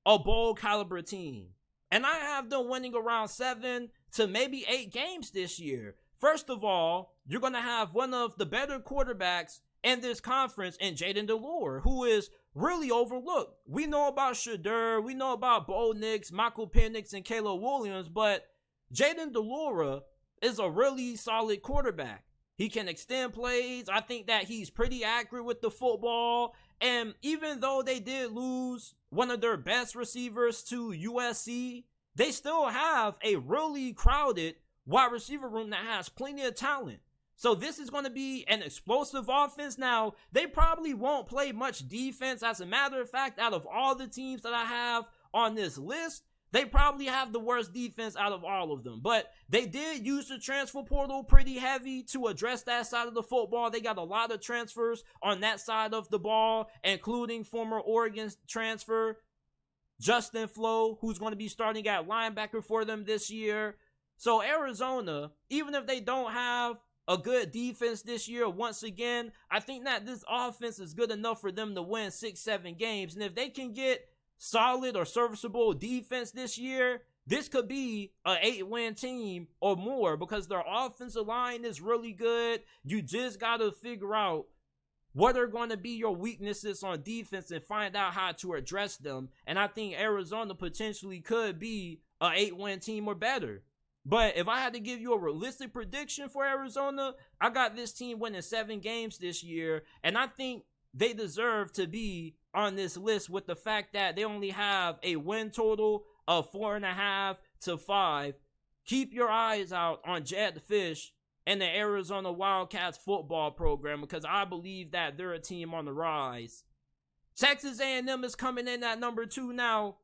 a bowl caliber team. And I have them winning around 7 to maybe 8 games this year. First of all, you're going to have one of the better quarterbacks in this conference in Jayden de Laura, who is really overlooked. We know about Shedeur, we know about Bo Nix, Michael Penix, and Caleb Williams, but Jayden de Laura is a really solid quarterback. He can extend plays. I think that he's pretty accurate with the football. And even though they did lose one of their best receivers to USC, they still have a really crowded wide receiver room that has plenty of talent. So this is going to be an explosive offense. Now, they probably won't play much defense. As a matter of fact, out of all the teams that I have on this list, they probably have the worst defense out of all of them. But they did use the transfer portal pretty heavy to address that side of the football. They got a lot of transfers on that side of the ball, including former Oregon transfer Justin Flo, who's going to be starting at linebacker for them this year. So Arizona, even if they don't have a good defense this year, once again, I think that this offense is good enough for them to win 6-7 games. And if they can get solid or serviceable defense this year, this could be an 8-win team or more, because their offensive line is really good. You just got to figure out what are going to be your weaknesses on defense and find out how to address them. And I think Arizona potentially could be an 8-win team or better. But if I had to give you a realistic prediction for Arizona, I got this team winning 7 games this year. And I think they deserve to be on this list with the fact that they only have a win total of 4.5 to 5. Keep your eyes out on Jedd Fisch and the Arizona Wildcats football program, because I believe that they're a team on the rise. Texas A&M is coming in at number 2. Now,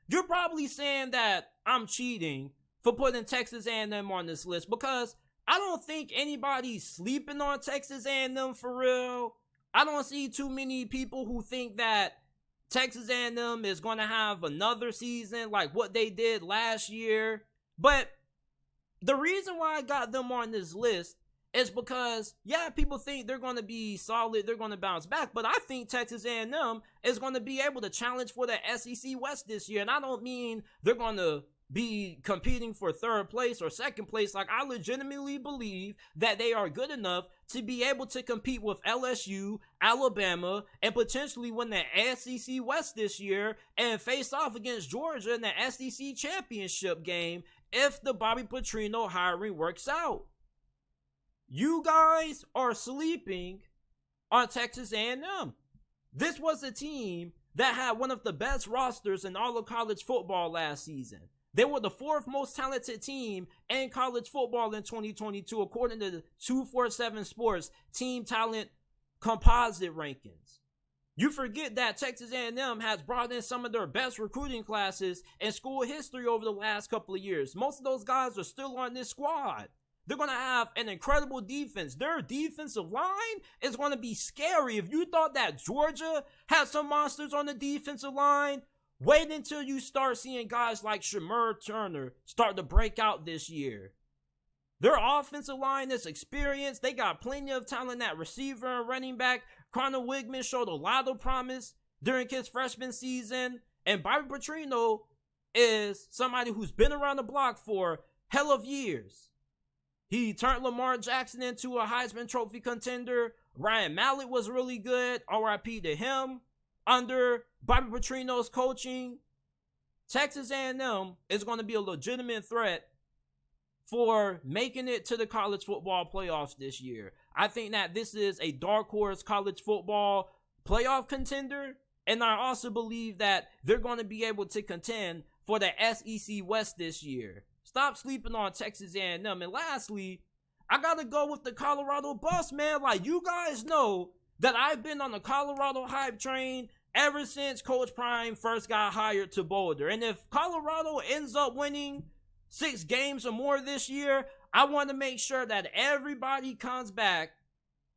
you're probably saying that I'm cheating for putting Texas A&M on this list, because I don't think anybody's sleeping on Texas A&M for real. I don't see too many people who think that Texas A&M is going to have another season like what they did last year. But the reason why I got them on this list is because, yeah, people think they're going to be solid, they're going to bounce back, but I think Texas A&M is going to be able to challenge for the SEC West this year. And I don't mean they're going to be competing for 3rd place or 2nd place. Like, I legitimately believe that they are good enough to be able to compete with LSU, Alabama, and potentially win the SEC West this year and face off against Georgia in the SEC championship game if the Bobby Petrino hiring works out. You guys are sleeping on Texas A&M. This was a team that had one of the best rosters in all of college football last season. They were the 4th most talented team in college football in 2022, according to the 247 Sports Team Talent Composite Rankings. You forget that Texas A&M has brought in some of their best recruiting classes in school history over the last couple of years. Most of those guys are still on this squad. They're going to have an incredible defense. Their defensive line is going to be scary. If you thought that Georgia had some monsters on the defensive line, wait until you start seeing guys like Shamir Turner start to break out this year. Their offensive line is experienced. They got plenty of talent at receiver and running back. Connor Wigman showed a lot of promise during his freshman season. And Bobby Petrino is somebody who's been around the block for hell of years. He turned Lamar Jackson into a Heisman Trophy contender. Ryan Mallett was really good. RIP to him. Under Bobby Petrino's coaching, Texas A&M is going to be a legitimate threat for making it to the college football playoffs this year. I think that this is a dark horse college football playoff contender, and I also believe that they're going to be able to contend for the SEC West this year. Stop sleeping on Texas A&M. And lastly, I got to go with the Colorado bus, man. Like, you guys know that I've been on the Colorado hype train ever since Coach Prime first got hired to Boulder. And if Colorado ends up winning 6 games or more this year, I want to make sure that everybody comes back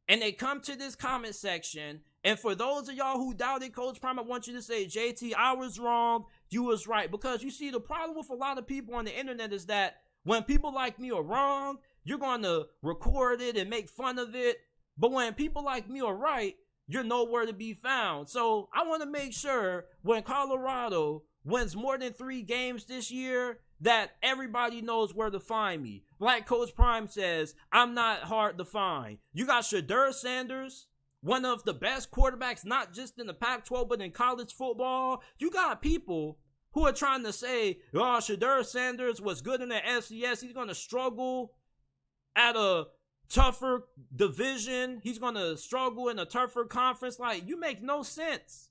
and they come to this comment section. And for those of y'all who doubted Coach Prime, I want you to say, JT, I was wrong, you was right. Because you see, the problem with a lot of people on the internet is that when people like me are wrong, you're going to record it and make fun of it. But when people like me are right, you're nowhere to be found. So I want to make sure when Colorado wins more than 3 games this year, that everybody knows where to find me. Like Coach Prime says, I'm not hard to find. You got Shedeur Sanders, one of the best quarterbacks, not just in the Pac-12, but in college football. You got people who are trying to say, oh, Shedeur Sanders was good in the FCS. He's going to struggle at a tougher division. He's going to struggle in a tougher conference. Like, you make no sense.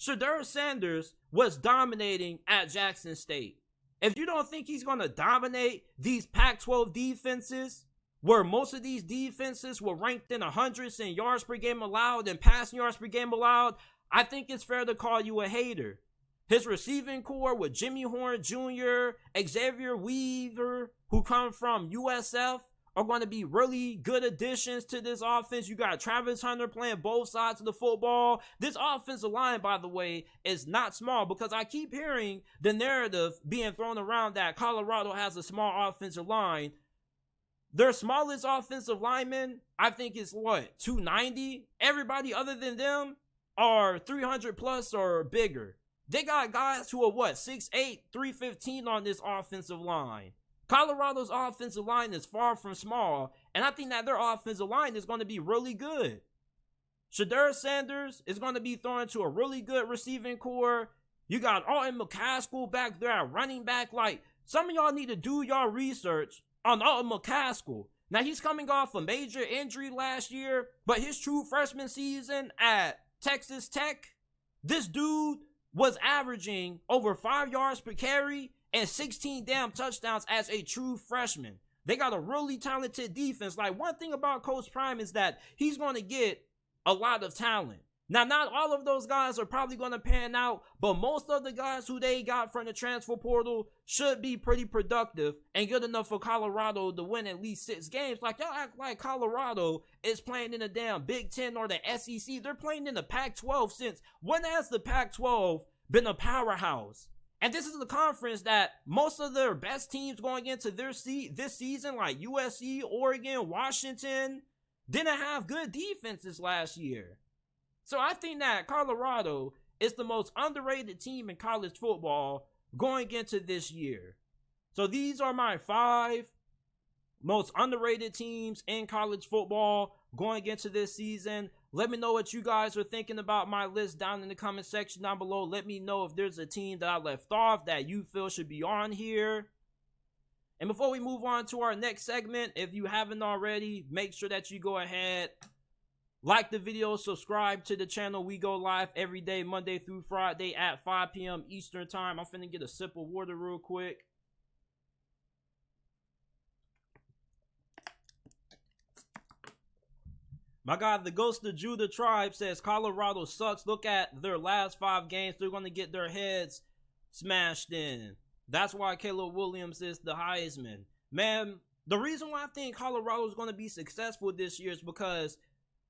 Shedeur Sanders was dominating at Jackson State. If you don't think he's going to dominate these Pac-12 defenses, where most of these defenses were ranked in the hundreds in yards per game allowed and passing yards per game allowed, I think it's fair to call you a hater. His receiving core with Jimmy Horn Jr., Xavier Weaver, who come from USF, are going to be really good additions to this offense. You got Travis Hunter playing both sides of the football. This offensive line, by the way, is not small, because I keep hearing the narrative being thrown around that Colorado has a small offensive line. Their smallest offensive lineman, I think, is what, 290? Everybody other than them are 300 plus or bigger. They got guys who are what, 6'8", 315 on this offensive line. Colorado's offensive line is far from small, and I think that their offensive line is going to be really good. Shedeur Sanders is going to be thrown to a really good receiving core. You got Alton McCaskill back there at running back. Like, some of y'all need to do y'all research on Alton McCaskill. Now, he's coming off a major injury last year, but his true freshman season at Texas Tech, this dude was averaging over 5 yards per carry and 16 damn touchdowns as a true freshman. They got a really talented defense. Like, one thing about Coach Prime is that he's going to get a lot of talent. Now, not all of those guys are probably going to pan out, but most of the guys who they got from the transfer portal should be pretty productive and good enough for Colorado to win at least 6 games. Like, y'all act like Colorado is playing in the damn Big Ten or the SEC. They're playing in the Pac-12 since when has the Pac-12 been a powerhouse? And this is the conference that most of their best teams going into this season, like USC, Oregon, Washington, didn't have good defenses last year. So I think that Colorado is the most underrated team in college football going into this year. So these are my 5 most underrated teams in college football going into this season. Let me know what you guys are thinking about my list down in the comment section down below. Let me know if there's a team that I left off that you feel should be on here. And before we move on to our next segment, if you haven't already, make sure that you go ahead, like the video, subscribe to the channel. We go live every day, Monday through Friday at 5 p.m. Eastern time. I'm finna get a sip of water real quick. My God, the Ghost of Judah Tribe says Colorado sucks. Look at their last 5 games. They're going to get their heads smashed in. That's why Caleb Williams is the Heisman. Man, the reason why I think Colorado is going to be successful this year is because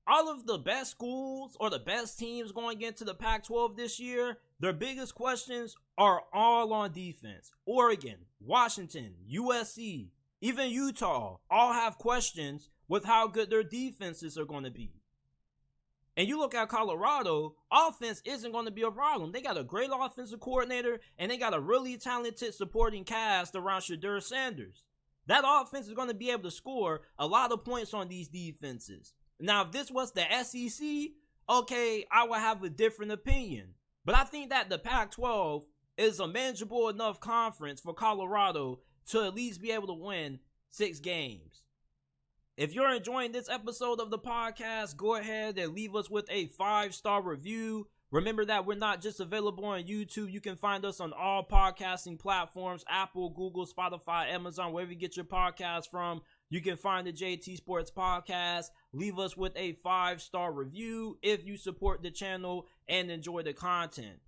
all of the best schools or the best teams going into the Pac-12 this year, their biggest questions are all on defense. Oregon, Washington, USC, even Utah all have questions with how good their defenses are going to be. And you look at Colorado, offense isn't going to be a problem. They got a great offensive coordinator, and they got a really talented supporting cast around Deion Sanders. That offense is going to be able to score a lot of points on these defenses. Now, if this was the SEC, okay, I would have a different opinion. But I think that the Pac-12 is a manageable enough conference for Colorado to at least be able to win 6 games. If you're enjoying this episode of the podcast, go ahead and leave us with a 5-star review. Remember that we're not just available on YouTube. You can find us on all podcasting platforms, Apple, Google, Spotify, Amazon, wherever you get your podcast from. You can find the JT Sports Podcast. Leave us with a 5-star review if you support the channel and enjoy the content.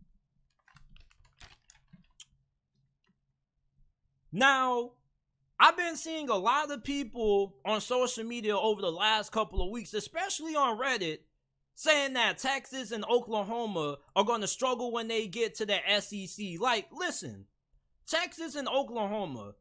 Now, I've been seeing a lot of people on social media over the last couple of weeks, especially on Reddit, saying that Texas and Oklahoma are going to struggle when they get to the SEC. Like, listen, Texas and Oklahoma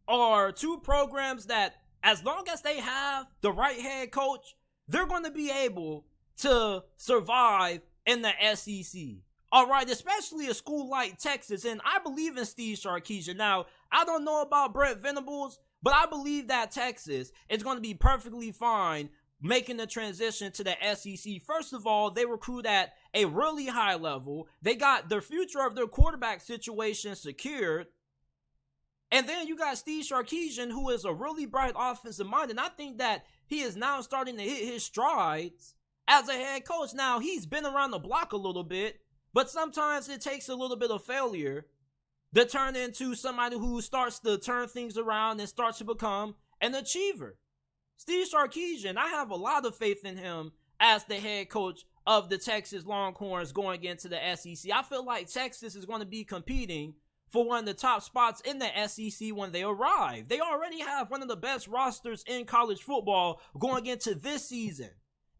are 2 programs that, as long as they have the right head coach, they're going to be able to survive in the SEC. All right, especially a school like Texas, and I believe in Steve Sarkisian. Now, I don't know about Brent Venables, but I believe that Texas is going to be perfectly fine making the transition to the SEC. First of all, they recruit at a really high level. They got the future of their quarterback situation secured. And then you got Steve Sarkisian, who is a really bright offensive mind, and I think that he is now starting to hit his strides as a head coach. Now, he's been around the block a little bit, but sometimes it takes a little bit of failure to turn into somebody who starts to turn things around and starts to become an achiever. Steve Sarkisian, I have a lot of faith in him as the head coach of the Texas Longhorns going into the SEC. I feel like Texas is going to be competing for one of the top spots in the SEC when they arrive. They already have one of the best rosters in college football going into this season.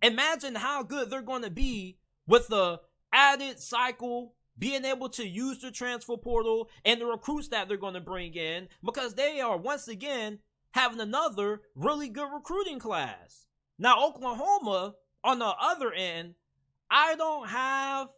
Imagine how good they're going to be with the added cycle, being able to use the transfer portal and the recruits that they're going to bring in, because they are once again having another really good recruiting class. Now, Oklahoma, on the other end, I don't have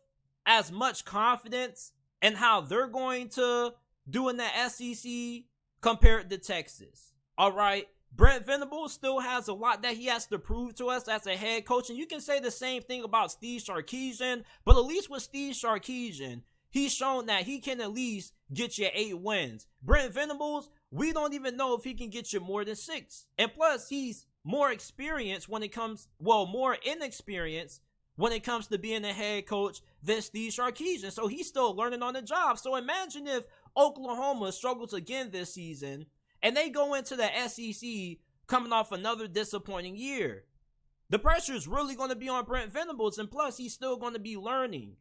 as much confidence in how they're going to do in the SEC compared to Texas. All right, Brent Venables still has a lot that he has to prove to us as a head coach, and you can say the same thing about Steve Sarkisian, but at least with Steve Sarkisian, he's shown that he can at least get you 8 wins. Brent Venables, we don't even know if he can get you more than 6. And plus, he's more experienced when it comes, more inexperienced when it comes to being a head coach than Steve Sarkisian. So he's still learning on the job. So imagine if Oklahoma struggles again this season and they go into the SEC coming off another disappointing year. The pressure is really going to be on Brent Venables, and plus he's still going to be learning.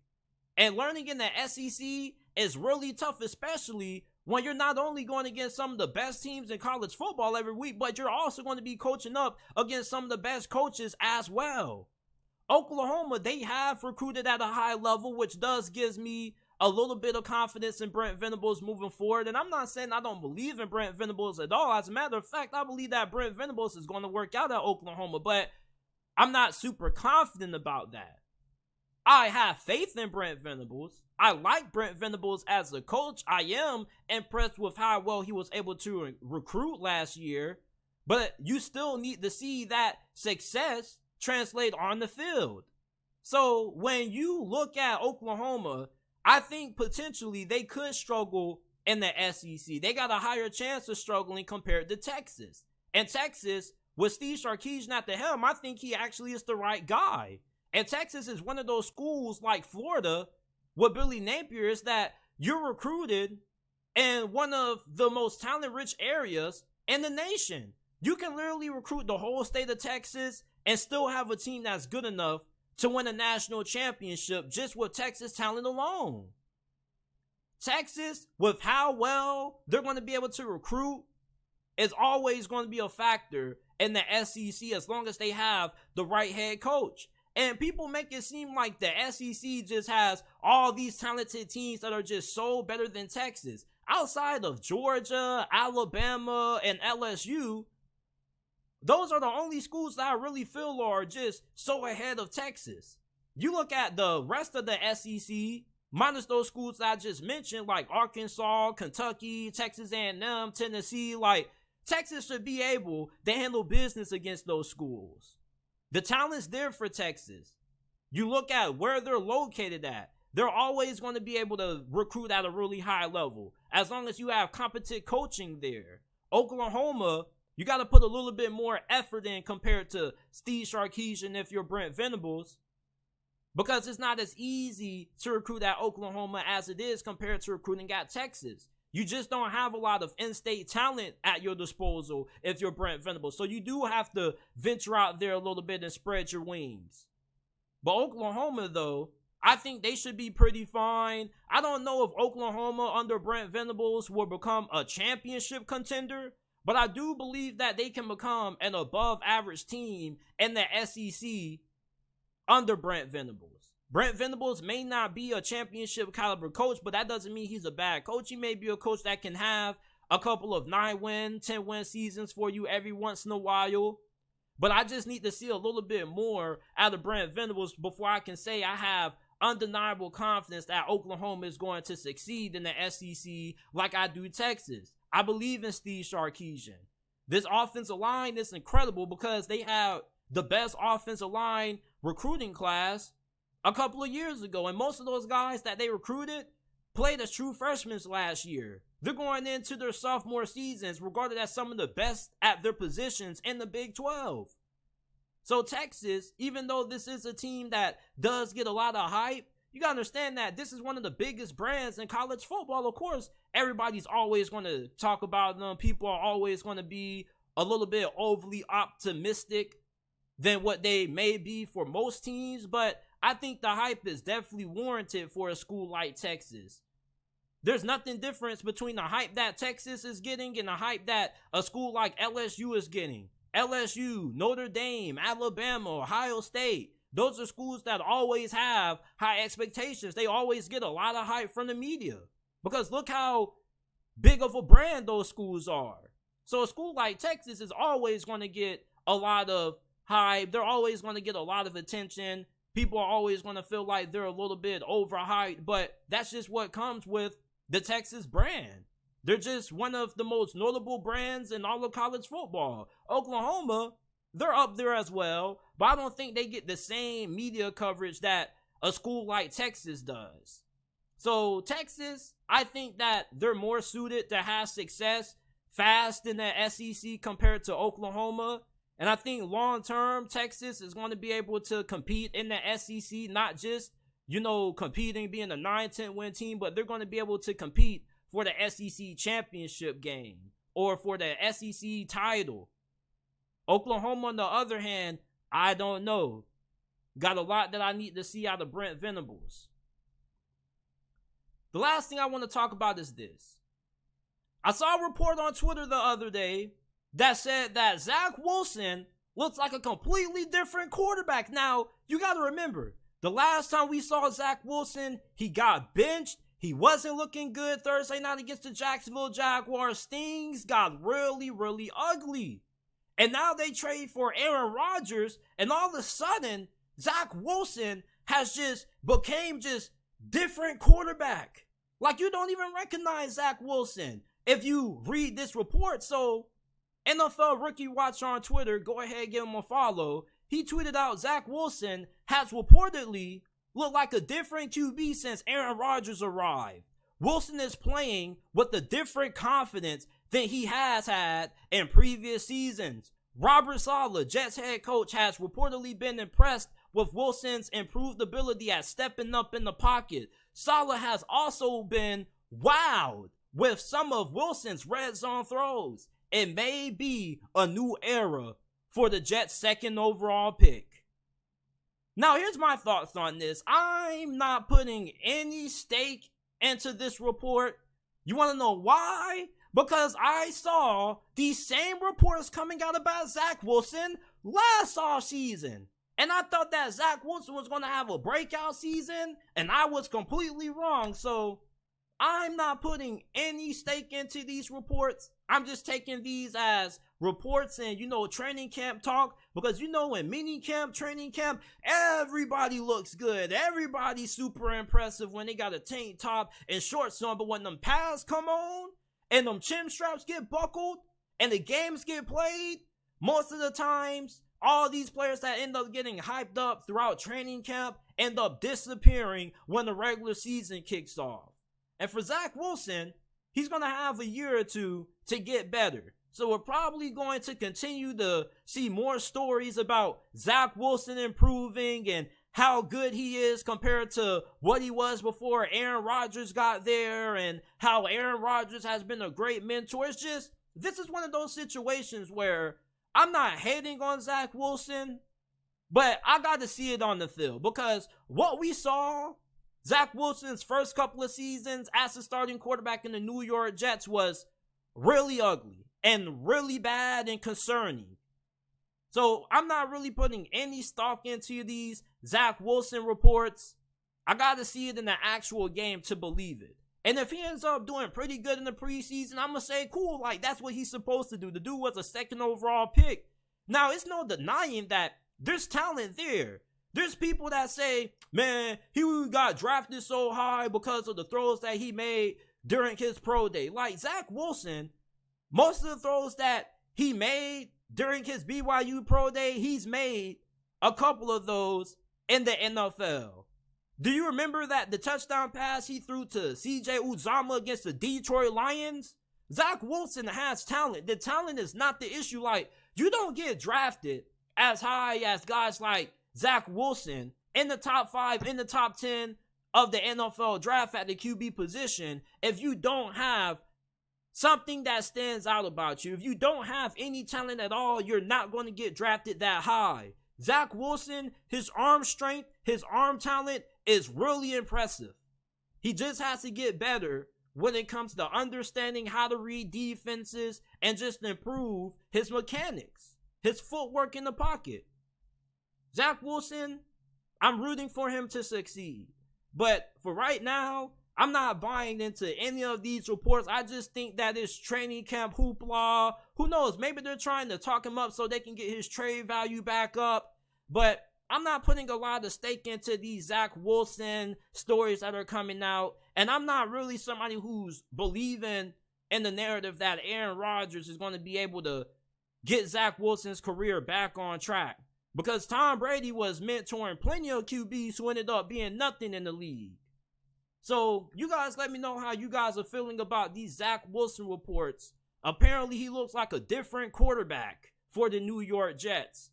And learning in the SEC is really tough, especially when you're not only going against some of the best teams in college football every week, but you're also going to be coaching up against some of the best coaches as well. Oklahoma, they have recruited at a high level, which does gives me a little bit of confidence in Brent Venables moving forward. And I'm not saying I don't believe in Brent Venables at all. As a matter of fact, I believe that Brent Venables is going to work out at Oklahoma, but I'm not super confident about that. I have faith in Brent Venables. I like Brent Venables as a coach. I am impressed with how well he was able to recruit last year, but you still need to see that success translate on the field. So when you look at Oklahoma, I think potentially they could struggle in the SEC. They got a higher chance of struggling compared to Texas. And Texas, with Steve Sarkisian at the helm, I think he actually is the right guy. And Texas is one of those schools like Florida with Billy Napier, is that you're recruited in one of the most talent-rich areas in the nation. You can literally recruit the whole state of Texas and still have a team that's good enough to win a national championship just with Texas talent alone. Texas, with how well they're going to be able to recruit, is always going to be a factor in the SEC as long as they have the right head coach. And people make it seem like the SEC just has all these talented teams that are just so better than Texas. Outside of Georgia, Alabama, and LSU, Those are the only schools that I really feel are just so ahead of Texas. You look at the rest of the SEC, minus those schools that I just mentioned, like Arkansas, Kentucky, Texas A&M, Tennessee, like Texas should be able to handle business against those schools. The talent's there for Texas. You look at where they're located at, they're always going to be able to recruit at a really high level, as long as you have competent coaching there. Oklahoma, you got to put a little bit more effort in compared to Steve Sarkisian if you're Brent Venables, because it's not as easy to recruit at Oklahoma as it is compared to recruiting at Texas. You just don't have a lot of in-state talent at your disposal if you're Brent Venables. So you do have to venture out there a little bit and spread your wings. But Oklahoma, though, I think they should be pretty fine. I don't know if Oklahoma under Brent Venables will become a championship contender, but I do believe that they can become an above-average team in the SEC under Brent Venables. Brent Venables may not be a championship caliber coach, but that doesn't mean he's a bad coach. He may be a coach that can have a couple of 9-win, 10-win seasons for you every once in a while. But I just need to see a little bit more out of Brent Venables before I can say I have undeniable confidence that Oklahoma is going to succeed in the SEC like I do Texas. I believe in Steve Sarkisian. This offensive line is incredible because they have the best offensive line recruiting class a couple of years ago. And most of those guys that they recruited played as true freshmen last year. They're going into their sophomore seasons regarded as some of the best at their positions in the Big 12. So Texas, even though this is a team that does get a lot of hype, you got to understand that this is one of the biggest brands in college football. Of course, everybody's always going to talk about them. People are always going to be a little bit overly optimistic than what they may be for most teams, but I think the hype is definitely warranted for a school like Texas. There's nothing different between the hype that Texas is getting and the hype that a school like LSU is getting. LSU, Notre Dame, Alabama, Ohio State, those are schools that always have high expectations. They always get a lot of hype from the media because look how big of a brand those schools are. So a school like Texas is always going to get a lot of hype. They're always going to get a lot of attention. People are always going to feel like they're a little bit overhyped, but that's just what comes with the Texas brand. They're just one of the most notable brands in all of college football. Oklahoma, they're up there as well, but I don't think they get the same media coverage that a school like Texas does. So Texas, I think that they're more suited to have success fast in the SEC compared to Oklahoma. And I think long-term, Texas is going to be able to compete in the SEC, not just, competing, being a 9-10 win team, but they're going to be able to compete for the SEC championship game or for the SEC title. Oklahoma, on the other hand, I don't know. Got a lot that I need to see out of Brent Venables. The last thing I want to talk about is this. I saw a report on Twitter the other day that said that Zach Wilson looks like a completely different quarterback. Now, you got to remember, the last time we saw Zach Wilson, he got benched. He wasn't looking good Thursday night against the Jacksonville Jaguars. Things got really, really ugly. And now they trade for Aaron Rodgers, and all of a sudden, Zach Wilson has just became just different quarterback. Like, you don't even recognize Zach Wilson if you read this report. So, NFL Rookie Watcher on Twitter, go ahead, give him a follow. He tweeted out Zach Wilson has reportedly looked like a different QB since Aaron Rodgers arrived. Wilson is playing with a different confidence than he has had in previous seasons. Robert Saleh, Jets head coach, has reportedly been impressed with Wilson's improved ability at stepping up in the pocket. Saleh has also been wowed with some of Wilson's red zone throws. It may be a new era for the Jets' second overall pick. Now, here's my thoughts on this. I'm not putting any stake into this report. You want to know why? Because I saw these same reports coming out about Zach Wilson last offseason. And I thought that Zach Wilson was going to have a breakout season, and I was completely wrong. So I'm not putting any stake into these reports. I'm just taking these as reports and, training camp talk, because, in mini camp, training camp, everybody looks good. Everybody's super impressive when they got a tank top and shorts on. But when them pads come on and them chin straps get buckled and the games get played, most of the times, all these players that end up getting hyped up throughout training camp end up disappearing when the regular season kicks off. And for Zach Wilson, he's going to have a year or two to get better. So we're probably going to continue to see more stories about Zach Wilson improving and how good he is compared to what he was before Aaron Rodgers got there, and how Aaron Rodgers has been a great mentor. It's just, this is one of those situations where I'm not hating on Zach Wilson, but I got to see it on the field, because what we saw Zach Wilson's first couple of seasons as a starting quarterback in the New York Jets was really ugly and really bad and concerning. So I'm not really putting any stock into these Zach Wilson reports. I got to see it in the actual game to believe it. And if he ends up doing pretty good in the preseason, I'm going to say, cool, like, that's what he's supposed to do. The dude was a second overall pick. Now, it's no denying that there's talent there. There's people that say, man, he got drafted so high because of the throws that he made during his pro day. Like, Zach Wilson, most of the throws that he made during his BYU pro day, he's made a couple of those in the NFL. Do you remember that the touchdown pass he threw to CJ Uzomah against the Detroit Lions? Zach Wilson has talent. The talent is not the issue. Like, you don't get drafted as high as guys like Zach Wilson in the top 5, in the top 10 of the NFL draft at the QB position if you don't have something that stands out about you. If you don't have any talent at all, you're not going to get drafted that high. Zach Wilson, his arm strength, his arm talent is really impressive. He just has to get better when it comes to understanding how to read defenses and just improve his mechanics, his footwork in the pocket. Zach Wilson, I'm rooting for him to succeed. But for right now, I'm not buying into any of these reports. I just think that it's training camp hoopla. Who knows? Maybe they're trying to talk him up so they can get his trade value back up. But I'm not putting a lot of stake into these Zach Wilson stories that are coming out. And I'm not really somebody who's believing in the narrative that Aaron Rodgers is going to be able to get Zach Wilson's career back on track. Because Tom Brady was mentoring plenty of QBs who ended up being nothing in the league. So you guys let me know how you guys are feeling about these Zach Wilson reports. Apparently he looks like a different quarterback for the New York Jets.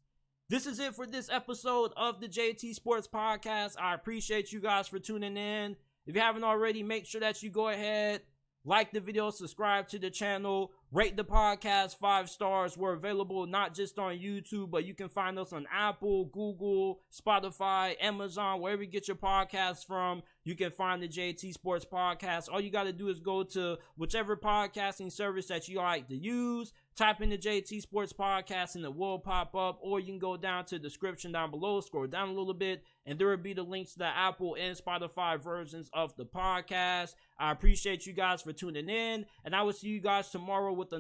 This is it for this episode of the JT Sports Podcast. I appreciate you guys for tuning in. If you haven't already, make sure that you go ahead, like the video, subscribe to the channel, rate the podcast 5 stars. We're available not just on YouTube, but you can find us on Apple, Google, Spotify, Amazon, wherever you get your podcasts from. You can find the JT Sports Podcast. All you got to do is go to whichever podcasting service that you like to use, type in the JT Sports Podcast and it will pop up, or you can go down to the description down below, scroll down a little bit, and there will be the links to the Apple and Spotify versions of the podcast. I appreciate you guys for tuning in, and I will see you guys tomorrow with